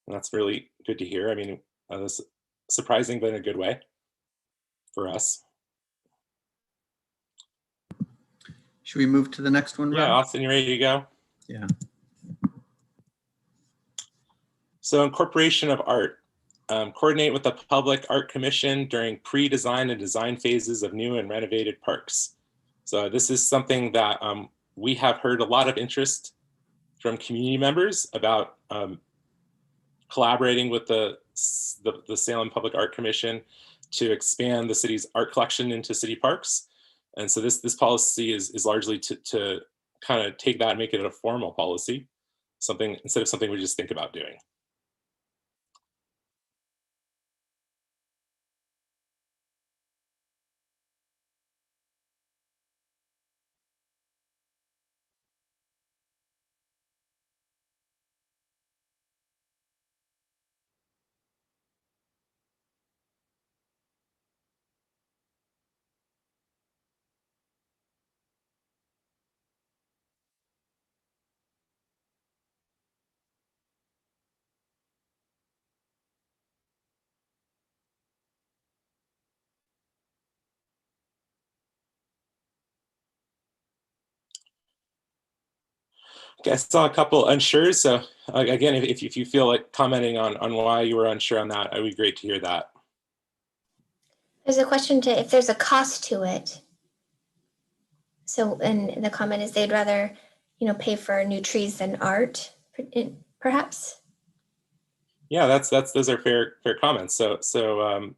and that's really good to hear. I mean, this surprising, but in a good way for us. Should we move to the next one, Rob? Yeah, Austin, you ready to go? Yeah. So incorporation of art. Coordinate with the Public Art Commission during pre-design and design phases of new and renovated parks. So this is something that we have heard a lot of interest from community members about collaborating with the Salem Public Art Commission to expand the city's art collection into city parks. And so this policy is largely to kind of take that and make it a formal policy, instead of something we just think about doing. I saw a couple unsure. So again, if you feel like commenting on why you were unsure on that, it would be great to hear that. There's a question to if there's a cost to it. So, and the comment is they'd rather, pay for new trees than art, perhaps. Yeah, those are fair comments. So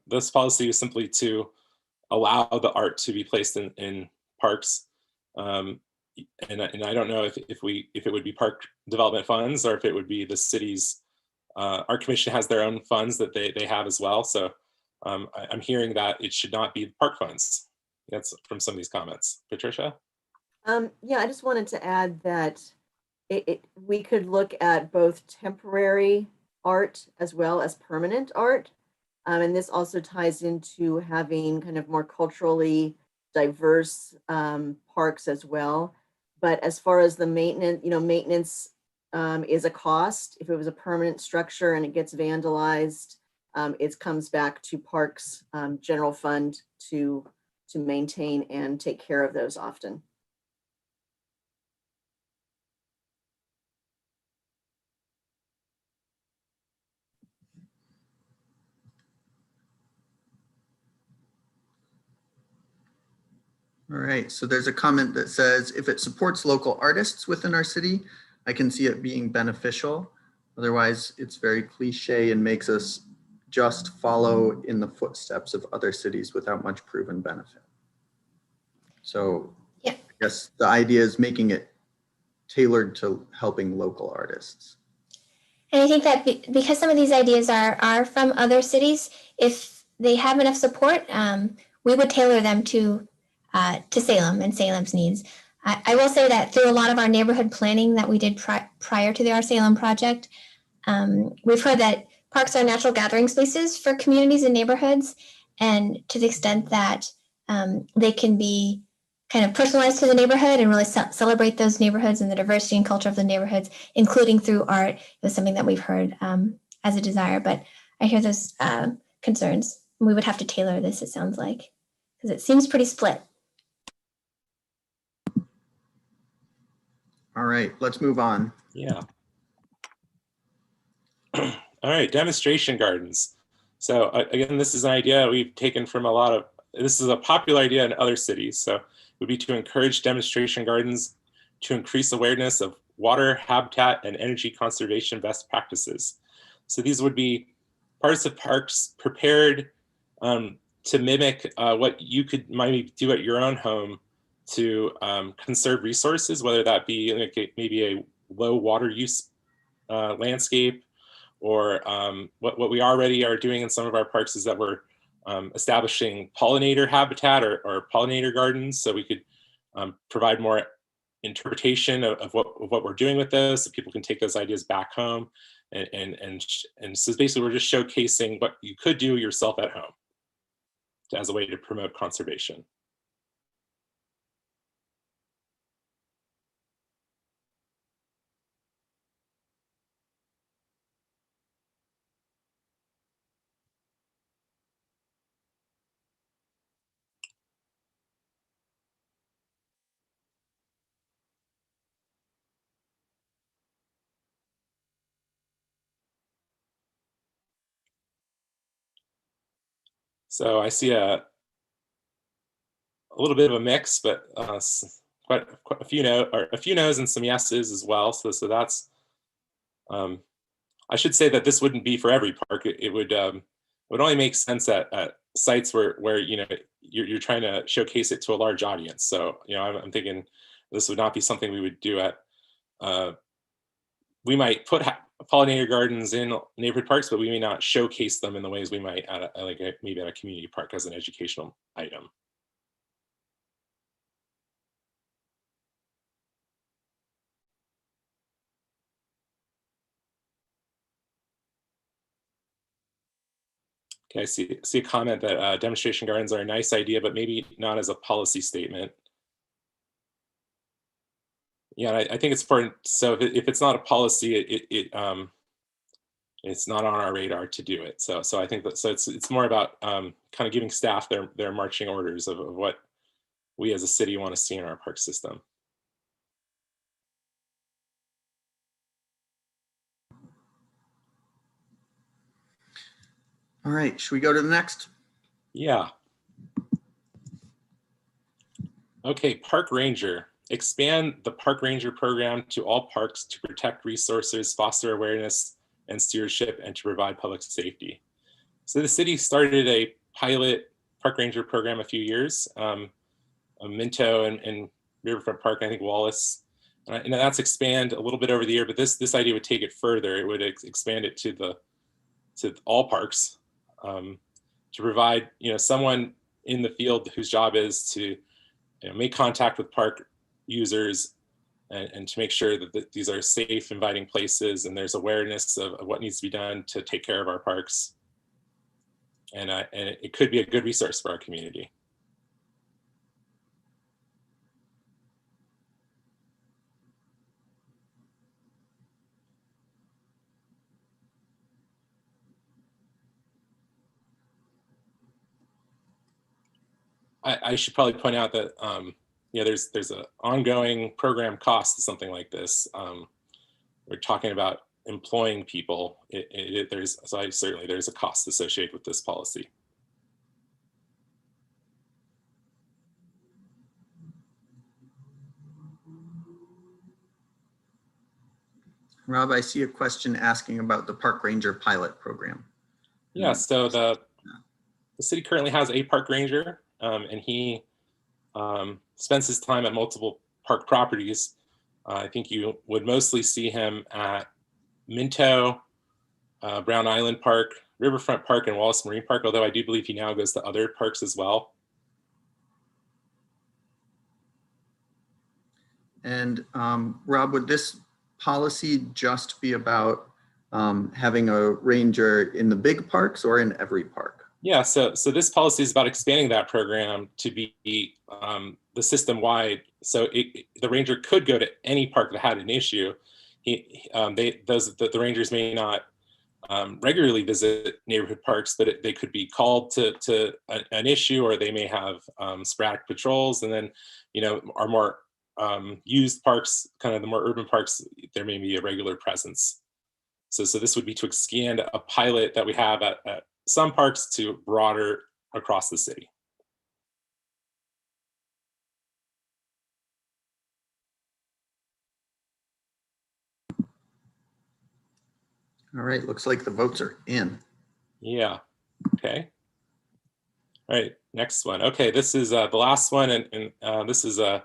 this policy is simply to allow the art to be placed in parks. And I don't know if it would be park development funds or if it would be the city's art commission has their own funds that they have as well. So I'm hearing that it should not be park funds. That's from some of these comments. Patricia? Yeah, I just wanted to add that we could look at both temporary art as well as permanent art. And this also ties into having kind of more culturally diverse parks as well. But as far as the maintenance, maintenance is a cost. If it was a permanent structure and it gets vandalized, it comes back to parks general fund to maintain and take care of those often. All right, so there's a comment that says, if it supports local artists within our city, I can see it being beneficial. Otherwise, it's very cliche and makes us just follow in the footsteps of other cities without much proven benefit. So Yeah. I guess the idea is making it tailored to helping local artists. And I think that because some of these ideas are from other cities, if they have enough support, we would tailor them to Salem and Salem's needs. I will say that through a lot of our neighborhood planning that we did prior to our Salem project, we've heard that parks are natural gathering spaces for communities and neighborhoods, and to the extent that they can be kind of personalized to the neighborhood and really celebrate those neighborhoods and the diversity and culture of the neighborhoods, including through art, is something that we've heard as a desire. But I hear those concerns. We would have to tailor this, it sounds like, because it seems pretty split. All right, let's move on. Yeah. All right, demonstration gardens. So again, this is an idea we've taken from this is a popular idea in other cities. So it would be to encourage demonstration gardens to increase awareness of water, habitat, and energy conservation best practices. So these would be parts of parks prepared to mimic what you could maybe do at your own home to conserve resources, whether that be like maybe a low water use landscape, or what we already are doing in some of our parks is that we're establishing pollinator habitat or pollinator gardens, so we could provide more interpretation of what we're doing with those, so people can take those ideas back home, and so basically we're just showcasing what you could do yourself at home as a way to promote conservation. So I see a little bit of a mix, but quite a few no's and some yeses as well. So that's I should say that this wouldn't be for every park. It would only make sense at sites where you're trying to showcase it to a large audience. So I'm thinking this would not be something we would do at. We might put pollinator gardens in neighborhood parks, but we may not showcase them in the ways we might maybe at a community park as an educational item. Okay, I see a comment that demonstration gardens are a nice idea, but maybe not as a policy statement. Yeah, I think it's important. So if it's not a policy, it's not on our radar to do it. So I think that it's more about kind of giving staff their marching orders of what we as a city want to see in our park system. All right, should we go to the next? Yeah. Okay, park ranger. Expand the park ranger program to all parks to protect resources, foster awareness and stewardship, and to provide public safety. So the city started a pilot park ranger program a few years, Minto and Riverfront Park, I think Wallace. And that's expand a little bit over the year, but this idea would take it further. It would expand it to all parks, to provide someone in the field whose job is to make contact with park users and to make sure that these are safe, inviting places, and there's awareness of what needs to be done to take care of our parks. And it could be a good resource for our community. I should probably point out that there's an ongoing program cost to something like this. We're talking about employing people. Certainly there's a cost associated with this policy. Rob, I see a question asking about the park ranger pilot program. Yeah, so the city currently has a park ranger, and he spends his time at multiple park properties. I think you would mostly see him at Minto, Brown Island Park, Riverfront Park, and Wallace Marine Park, although I do believe he now goes to other parks as well. And Rob, would this policy just be about having a ranger in the big parks or in every park? Yeah, so this policy is about expanding that program to be the system-wide. So the ranger could go to any park that had an issue. The rangers may not regularly visit neighborhood parks, but they could be called to an issue, or they may have sporadic patrols. And then, our more used parks, kind of the more urban parks, there may be a regular presence. So this would be to expand a pilot that we have at some parks to broader across the city. All right, looks like the votes are in. Yeah, okay. All right, next one. Okay, this is the last one, and this is I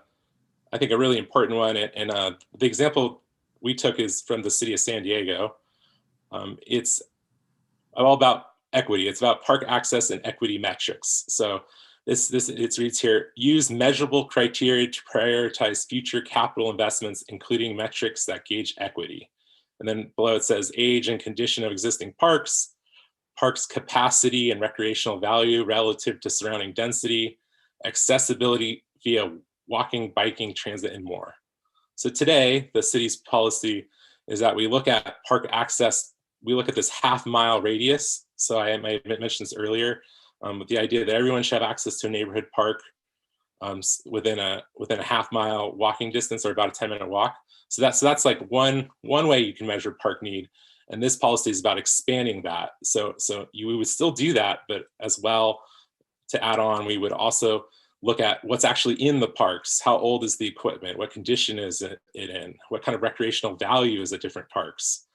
think a really important one. And the example we took is from the city of San Diego. It's all about equity. It's about park access and equity metrics. So it reads here: use measurable criteria to prioritize future capital investments, including metrics that gauge equity. And then below it says age and condition of existing parks, parks capacity and recreational value relative to surrounding density, accessibility via walking, biking, transit, and more. So today, the city's policy is that we look at park access, we look at this half-mile radius. So I might have mentioned this earlier, with the idea that everyone should have access to a neighborhood park within a half-mile walking distance, or about a 10-minute walk. So that's like one way you can measure park need. And this policy is about expanding that. So we would still do that, but as well, to add on, we would also look at what's actually in the parks. How old is the equipment? What condition is it in? What kind of recreational value is at different parks?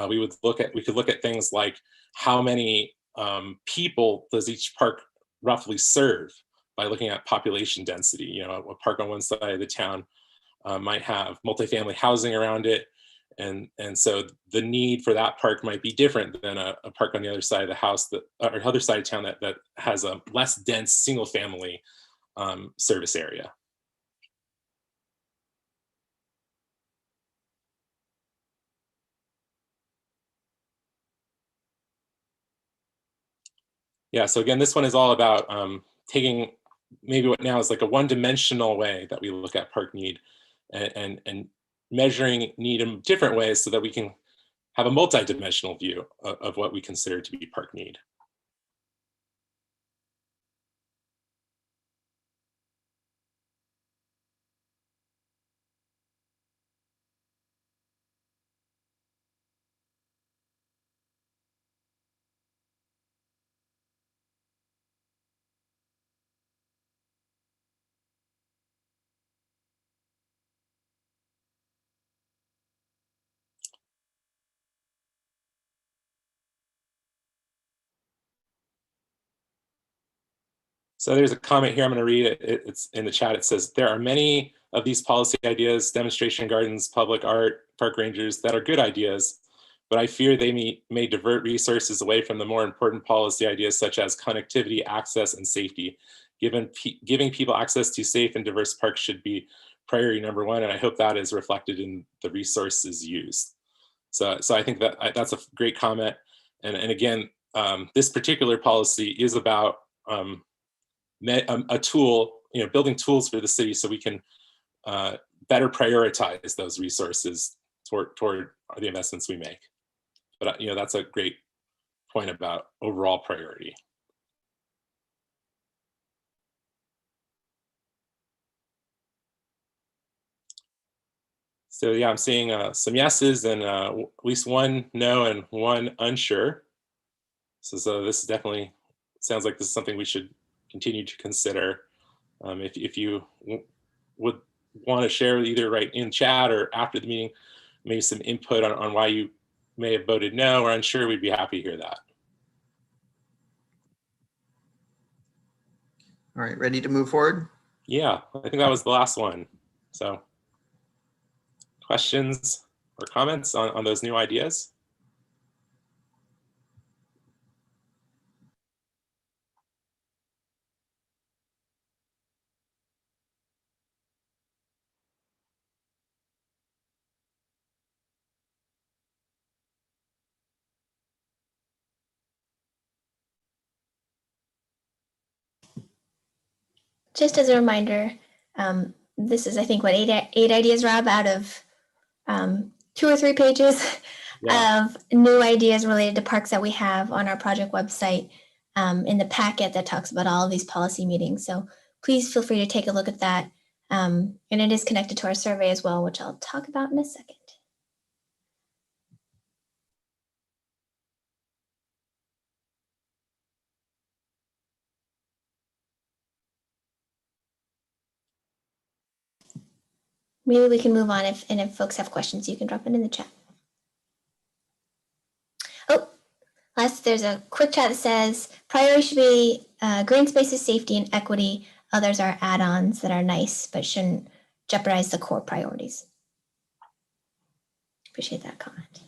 We could look at things like how many people does each park roughly serve, by looking at population density. A park on one side of the town might have multifamily housing around it, and so the need for that park might be different than a park on the other side of the house or other side of town that has a less dense single family service area. Yeah, so again, this one is all about taking maybe what now is like a one-dimensional way that we look at park need, and measuring need in different ways so that we can have a multi-dimensional view of what we consider to be park need. So there's a comment here I'm going to read. It's in the chat. It says, there are many of these policy ideas, demonstration gardens, public art, park rangers, that are good ideas, but I fear they may divert resources away from the more important policy ideas such as connectivity, access, and safety. Giving people access to safe and diverse parks should be priority number one, and I hope that is reflected in the resources used. So I think that that's a great comment. And again, this particular policy is about a tool, building tools for the city so we can better prioritize those resources toward the investments we make. But that's a great point about overall priority. So yeah, I'm seeing some yeses and at least one no and one unsure. So this is definitely sounds like this is something we should continue to consider. If you would want to share either right in chat or after the meeting, maybe some input on why you may have voted no or unsure, we'd be happy to hear that. All right, ready to move forward? Yeah, I think that was the last one. So questions or comments on those new ideas? Just as a reminder, this is, I think, what, eight ideas, Rob, out of 2 or 3 pages of new ideas related to parks that we have on our project website in the packet that talks about all of these policy meetings. So please feel free to take a look at that. And it is connected to our survey as well, which I'll talk about in a second. Maybe we can move on if folks have questions, you can drop it in the chat. Oh, last, there's a quick chat that says priority should be green spaces, safety, and equity. Others are add-ons that are nice, but shouldn't jeopardize the core priorities. Appreciate that comment.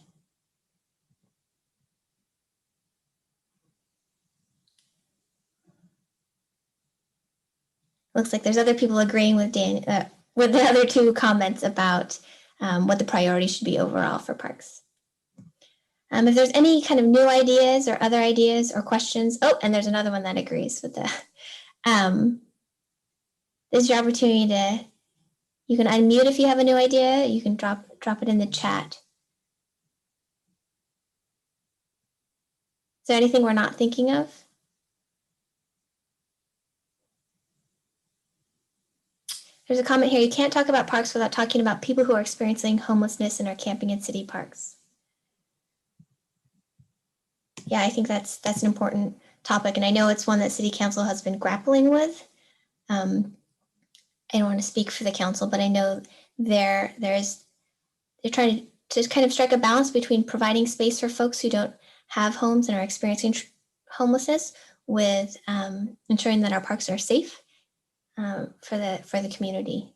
Looks like there's other people agreeing with Dan, with the other 2 comments about what the priority should be overall for parks. If there's any kind of new ideas or other ideas or questions, oh, and there's another one that agrees with that. This is your opportunity to, you can unmute if you have a new idea, you can drop it in the chat. Is there anything we're not thinking of? There's a comment here, you can't talk about parks without talking about people who are experiencing homelessness and are camping in city parks. Yeah, I think that's an important topic, and I know it's one that City Council has been grappling with. I don't want to speak for the council, but I know they're trying to kind of strike a balance between providing space for folks who don't have homes and are experiencing homelessness with ensuring that our parks are safe for the community.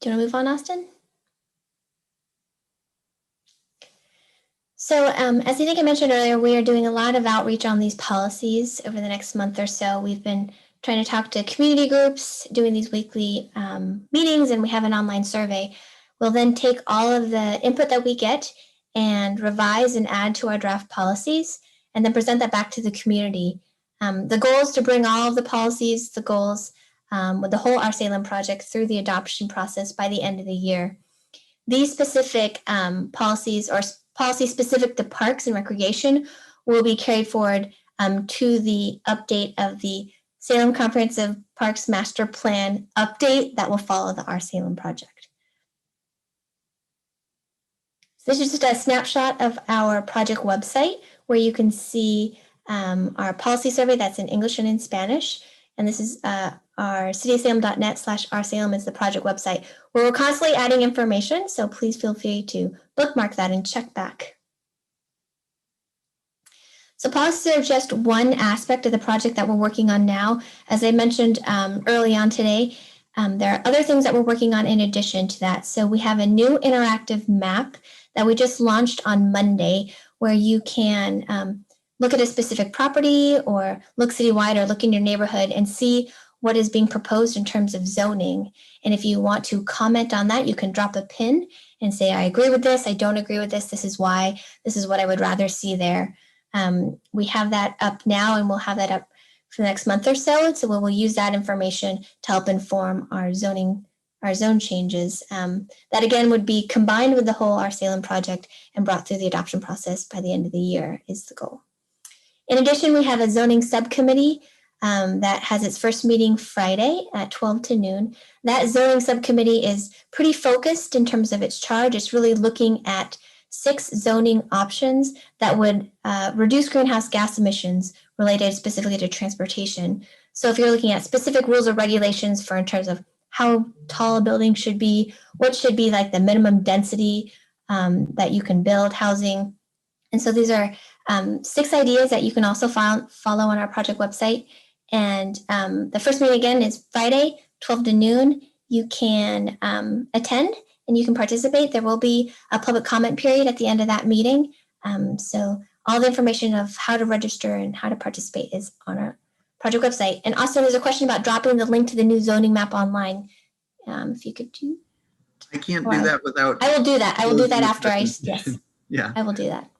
Do you want to move on, Austin? So as I think I mentioned earlier, we are doing a lot of outreach on these policies over the next month or so. We've been trying to talk to community groups, doing these weekly meetings, and we have an online survey. We'll then take all of the input that we get and revise and add to our draft policies, and then present that back to the community. The goal is to bring all of the policies, the goals with the whole Our Salem project through the adoption process by the end of the year. These specific policies or policies specific to parks and recreation will be carried forward to the update of the Salem Comprehensive Parks Master Plan update that will follow the Our Salem project. So this is just a snapshot of our project website where you can see our policy survey that's in English and in Spanish. And this is our cityofsalem.net/rsalem is the project website where we're constantly adding information. So please feel free to bookmark that and check back. So policies are just one aspect of the project that we're working on now. As I mentioned early on today, there are other things that we're working on in addition to that. So we have a new interactive map that we just launched on Monday where you can look at a specific property or look citywide or look in your neighborhood and see what is being proposed in terms of zoning. And if you want to comment on that, you can drop a pin and say, I agree with this, I don't agree with this, this is why, this is what I would rather see there. We have that up now and we'll have that up for the next month or so. So we'll use that information to help inform our zone changes. That again would be combined with the whole Our Salem project and brought through the adoption process by the end of the year is the goal. In addition, we have a zoning subcommittee that has its first meeting Friday at 12 to noon. That zoning subcommittee is pretty focused in terms of its charge. It's really looking at 6 zoning options that would reduce greenhouse gas emissions related specifically to transportation. So if you're looking at specific rules or regulations for in terms of how tall a building should be, what should be like the minimum density that you can build housing. And so these are 6 ideas that you can also follow on our project website. And the first meeting again is Friday, 12 to noon. You can attend and you can participate. There will be a public comment period at the end of that meeting. So all the information of how to register and how to participate is on our project website. And also there's a question about dropping the link to the new zoning map online. If you could do. I can't do that without. I will do that. I will do that closing the after presentation. Yeah. I will do that.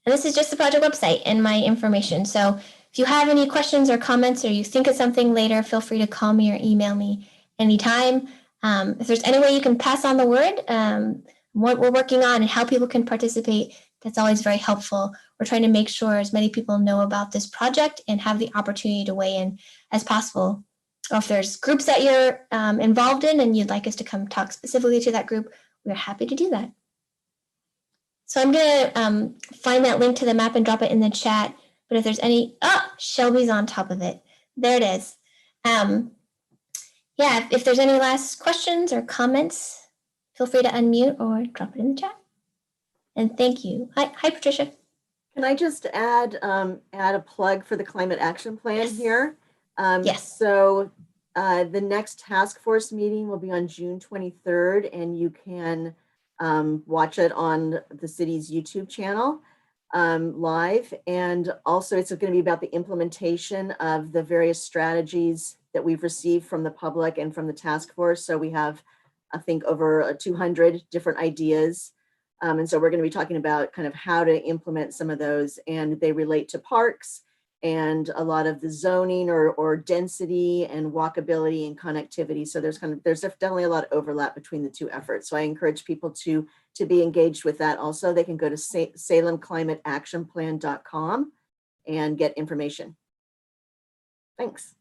And this is just the project website and my information. So if you have any questions or comments or you think of something later, feel free to call me or email me anytime. If there's any way you can pass on the word, what we're working on and how people can participate, that's always very helpful. We're trying to make sure as many people know about this project and have the opportunity to weigh in as possible. Or if there's groups that you're involved in and you'd like us to come talk specifically to that group, we're happy to do that. So I'm going to find that link to the map and drop it in the chat. But if there's any, Shelby's on top of it. There it is. Yeah, if there's any last questions or comments, feel free to unmute or drop it in the chat. And thank you. Hi, Patricia. Can I just add a plug for the climate action plan here? Yes. So the next task force meeting will be on June 23rd, and you can watch it on the city's YouTube channel live. And also it's going to be about the implementation of the various strategies that we've received from the public and from the task force. So we have, I think, over 200 different ideas. And so we're going to be talking about kind of how to implement some of those, and they relate to parks and a lot of the zoning or density and walkability and connectivity. So there's definitely a lot of overlap between the two efforts. So I encourage people to be engaged with that. Also, they can go to salemclimateactionplan.com and get information. Thanks.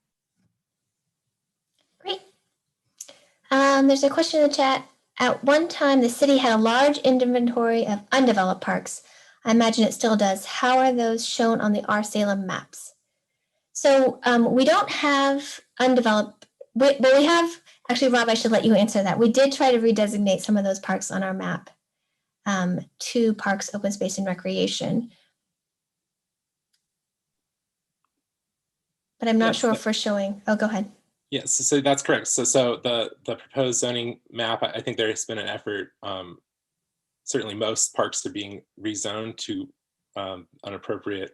Great. There's a question in the chat. At one time, the city had a large inventory of undeveloped parks. I imagine it still does. How are those shown on the Our Salem maps? So we don't have undeveloped, but we have, actually, Rob, I should let you answer that. We did try to redesignate some of those parks on our map to parks, open space, and recreation. But I'm not sure if we're showing, oh, go ahead. Yes, so that's correct. So the proposed zoning map, I think there has been an effort, certainly most parks to being rezoned to an appropriate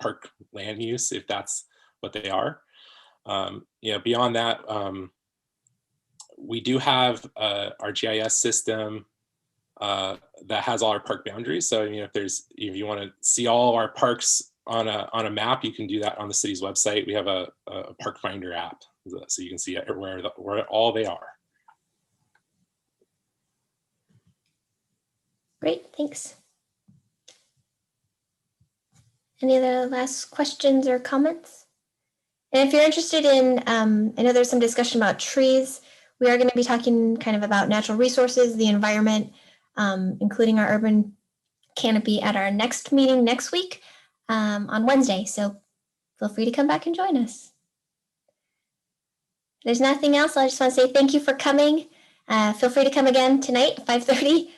park land use, if that's what they are. Beyond that, we do have our GIS system that has all our park boundaries. So if you want to see all our parks on a map, you can do that on the city's website. We have a park finder app, so you can see where all they are. Great, thanks. Any other last questions or comments? And if you're interested in, I know there's some discussion about trees. We are going to be talking kind of about natural resources, the environment, including our urban canopy at our next meeting next week. on Wednesday. So feel free to come back and join us. There's nothing else. I just want to say thank you for coming. Feel free to come again tonight, 5:30.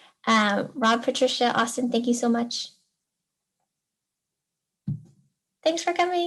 Rob, Patricia, Austin, thank you so much. Thanks for coming.